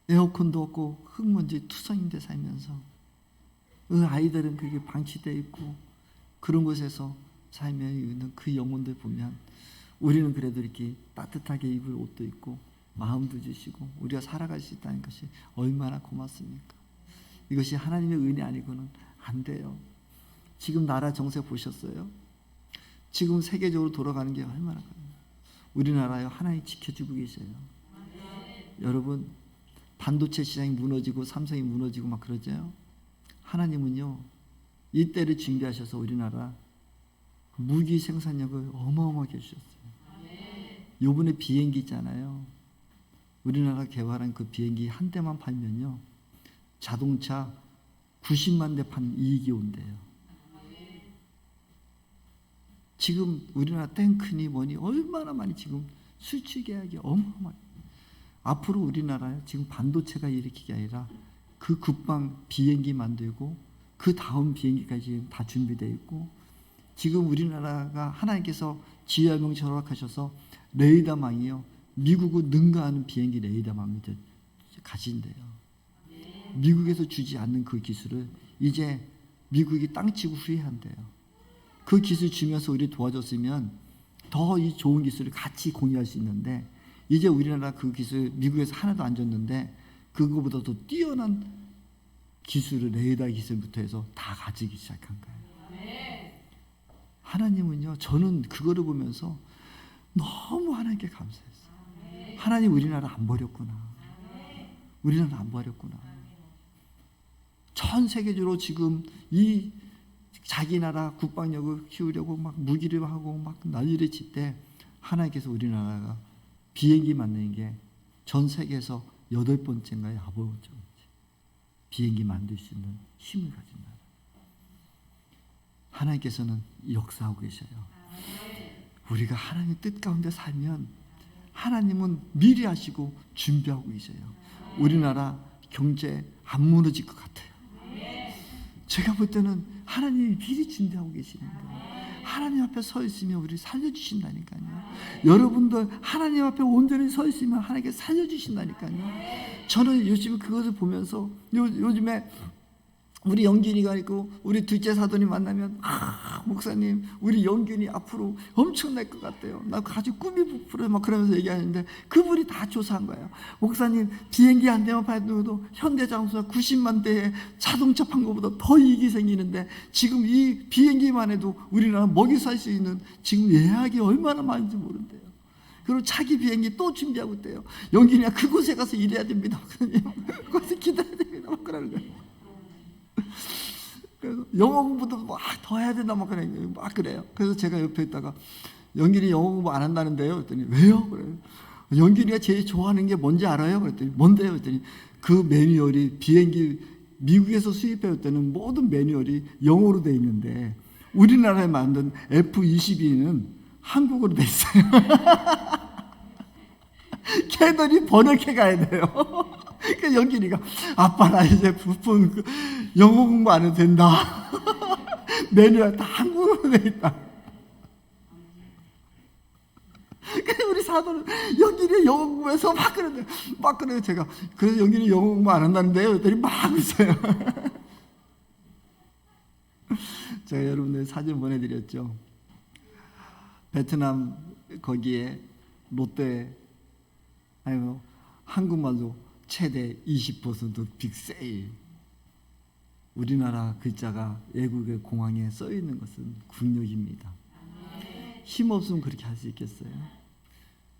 에어컨도 없고 흙먼지 투성인데 살면서 그 아이들은 그게 방치되어 있고 그런 곳에서 살며 있는 그 영혼들 보면 우리는 그래도 이렇게 따뜻하게 입을 옷도 입고 마음도 주시고 우리가 살아갈 수 있다는 것이 얼마나 고맙습니까? 이것이 하나님의 은혜 아니고는 안 돼요. 지금 나라 정세 보셨어요? 지금 세계적으로 돌아가는 게 얼마나 커요. 우리나라요, 하나님 지켜주고 계셔요. 여러분, 반도체 시장이 무너지고 삼성이 무너지고 막 그러죠. 하나님은요, 이때를 준비하셔서 우리나라 무기 생산력을 어마어마하게 해주셨어요. 요번에 비행기 있잖아요. 우리나라 개발한 그 비행기 한 대만 팔면요, 자동차 90만 대 판 이익이 온대요. 지금 우리나라 탱크니 뭐니 얼마나 많이 지금 수출 계약이 어마어마해요. 앞으로 우리나라에 지금 반도체가 일으키게 아니라 그 국방 비행기 만들고 그 다음 비행기까지 다 준비되어 있고, 지금 우리나라가 하나님께서 지혜명체 허락하셔서 레이더망이요, 미국을 능가하는 비행기 레이더망을 가진대요. 미국에서 주지 않는 그 기술을 이제 미국이 땅치고 후회한대요. 그 기술 주면서 우리 도와줬으면 더 이 좋은 기술을 같이 공유할 수 있는데, 이제 우리나라 그 기술 미국에서 하나도 안 줬는데 그거보다 더 뛰어난 기술을, 레이더 기술부터 해서 다 가지기 시작한 거예요. 하나님은요, 저는 그거를 보면서 너무 하나님께 감사했어요. 하나님 우리나라 안 버렸구나. 우리나라 안 버렸구나. 전 세계적으로 지금 이 자기 나라 국방력을 키우려고 막 무기를 하고 막 난리를 칠 때, 하나님께서 우리나라가 비행기 만드는 게 전 세계에서 8번째인가요? 9번째. 비행기 만들 수 있는 힘을 가진 나라. 하나님께서는 역사하고 계셔요. 우리가 하나님의 뜻 가운데 살면 하나님은 미리 하시고 준비하고 계셔요. 우리나라 경제 안 무너질 것 같아요. 제가 볼 때는 하나님이 미리 준비하고 계시는 거예요. 하나님 앞에 서 있으면 우리를 살려주신다니까요. 여러분들 하나님 앞에 온전히 서 있으면 하나님께 살려주신다니까요. 저는 요즘 그것을 보면서 요즘에 우리 영균이가 있고 우리 둘째 사돈이 만나면, 목사님 우리 영균이 앞으로 엄청날 것 같아요. 나 아주 꿈이 부풀어요. 막 그러면서 얘기하는데, 그분이 다 조사한 거예요. 목사님 비행기 한 대만 팔아도 현대자동차 90만 대의 자동차 판 것보다 더 이익이 생기는데, 지금 이 비행기만 해도 우리나라 먹이 살 수 있는 지금 예약이 얼마나 많은지 모른대요. 그리고 자기 비행기 또 준비하고 있대요. 영균이야 그곳에 가서 일해야 됩니다. 거기서 기다려야 됩니다. 막 그러는 거예요. 그래서 영어 공부도 막 더 해야 된다 막 그래요. 그래서 제가 옆에 있다가, 영균이 영어 공부 안 한다는데요? 그랬더니 왜요? 그래요. 영균이가 제일 좋아하는 게 뭔지 알아요? 그랬더니 뭔데요? 그랬더니 그 매뉴얼이 비행기 미국에서 수입해 때는 모든 매뉴얼이 영어로 돼 있는데 우리나라에 만든 F-22는 한국어로 돼 있어요. 걔들이 번역해 가야 돼요. 그 영균이가, 아빠 나 이제 부푼 영어 공부 안 해도 된다. 매뉴얼 다 한국어로 돼 있다. 그래서 우리 사도는 영균이 영어 공부해서 막 그래요. 제가 그래서 영균이 영어 공부 안 한다는데요. 그랬더니 막 웃어요. 제가 여러분들 사진 보내드렸죠. 베트남 거기에 롯데, 아니면 한국말로 최대 20% 빅세일. 우리나라 글자가 외국의 공항에 써 있는 것은 국력입니다. 힘 없으면 그렇게 할 수 있겠어요?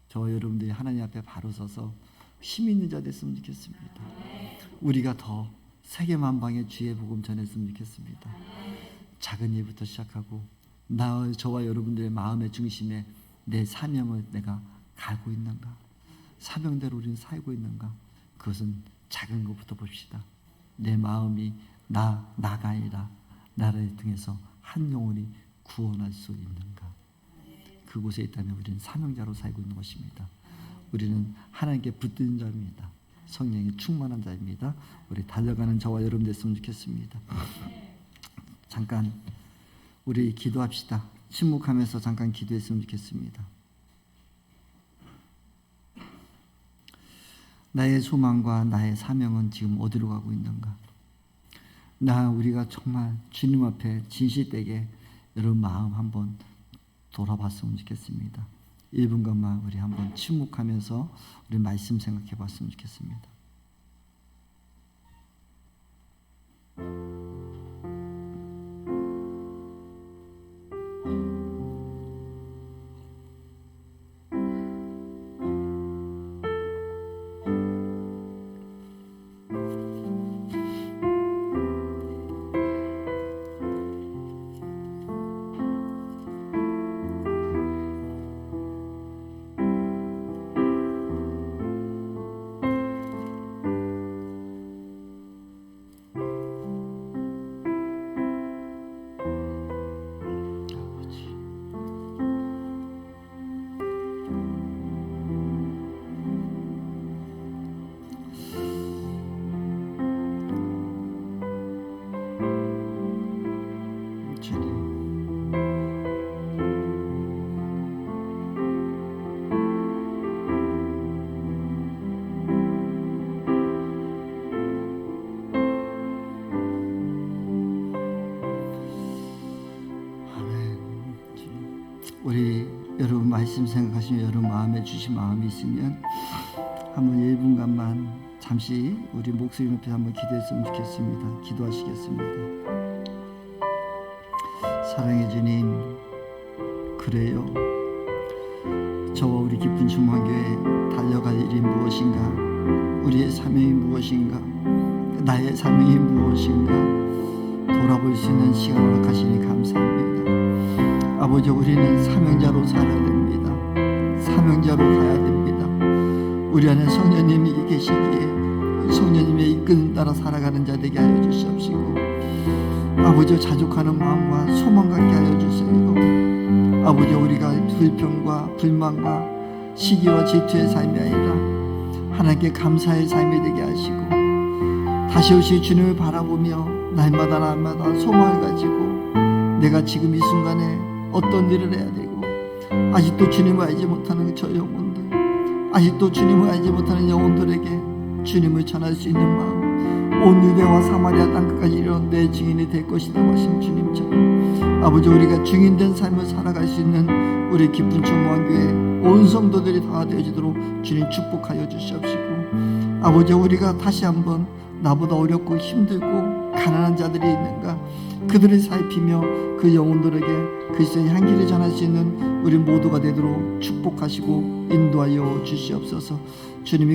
저 여러분들이 하나님 앞에 바로 서서 힘 있는 자 됐으면 좋겠습니다. 우리가 더 세계 만방의 주의 복음 전했으면 좋겠습니다. 작은 일부터 시작하고, 저와 여러분들의 마음의 중심에 내 사명을 내가 가고 있는가, 사명대로 우리는 살고 있는가, 그것은 작은 것부터 봅시다. 내 마음이 나가 아니라 나를 통해서 한 영혼이 구원할 수 있는가, 그곳에 있다면 우리는 사명자로 살고 있는 것입니다. 우리는 하나님께 붙든 자입니다. 성령이 충만한 자입니다. 우리 달려가는 저와 여러분 됐으면 좋겠습니다. 잠깐 우리 기도합시다. 침묵하면서 잠깐 기도했으면 좋겠습니다. 나의 소망과 나의 사명은 지금 어디로 가고 있는가? 우리가 정말 주님 앞에 진실되게 여러분 마음 한번 돌아봤으면 좋겠습니다. 1분간만 우리 한번 침묵하면서 우리 말씀 생각해 봤으면 좋겠습니다. 우리 여러분 말씀 생각하시면 여러분 마음에 주신 마음이 있으면 한번 1분간만 잠시 우리 목소리 높여 한번 기도했으면 좋겠습니다. 기도하시겠습니다. 사랑해 주님, 그래요. 저와 우리 깊은 중앙교회 달려갈 일이 무엇인가, 우리의 사명이 무엇인가, 나의 사명이 무엇인가 돌아볼 수 있는 시간을 허락하시니 감사합니다. 아버지, 우리는 사명자로 살아야 됩니다. 사명자로 가야 됩니다. 우리 안에 성령님이 계시기에 성령님의 이끄는 따라 살아가는 자 되게 하여 주시옵시고, 아버지 자족하는 마음과 소망 갖게 하여 주세요. 아버지, 우리가 불평과 불만과 시기와 질투의 삶이 아니라 하나님께 감사의 삶이 되게 하시고, 다시 오실 주님을 바라보며 날마다 소망을 가지고 내가 지금 이 순간에 어떤 일을 해야 되고, 아직도 주님을 알지 못하는 저 영혼들, 아직도 주님을 알지 못하는 영혼들에게 주님을 전할 수 있는 마음, 온 유대와 사마리아 땅끝까지 이르러 내 증인이 될 것이라고 하신 주님처럼 아버지, 우리가 증인된 삶을 살아갈 수 있는 우리 깊은 충무한교회 온 성도들이 다 되어지도록 주님 축복하여 주시옵시고, 아버지, 우리가 다시 한번 나보다 어렵고 힘들고 가난한 자들이 있는가 그들을 살피며 그 영혼들에게 그리스도의 향기를 전할 수 있는 우리 모두가 되도록 축복하시고 인도하여 주시옵소서. 주님이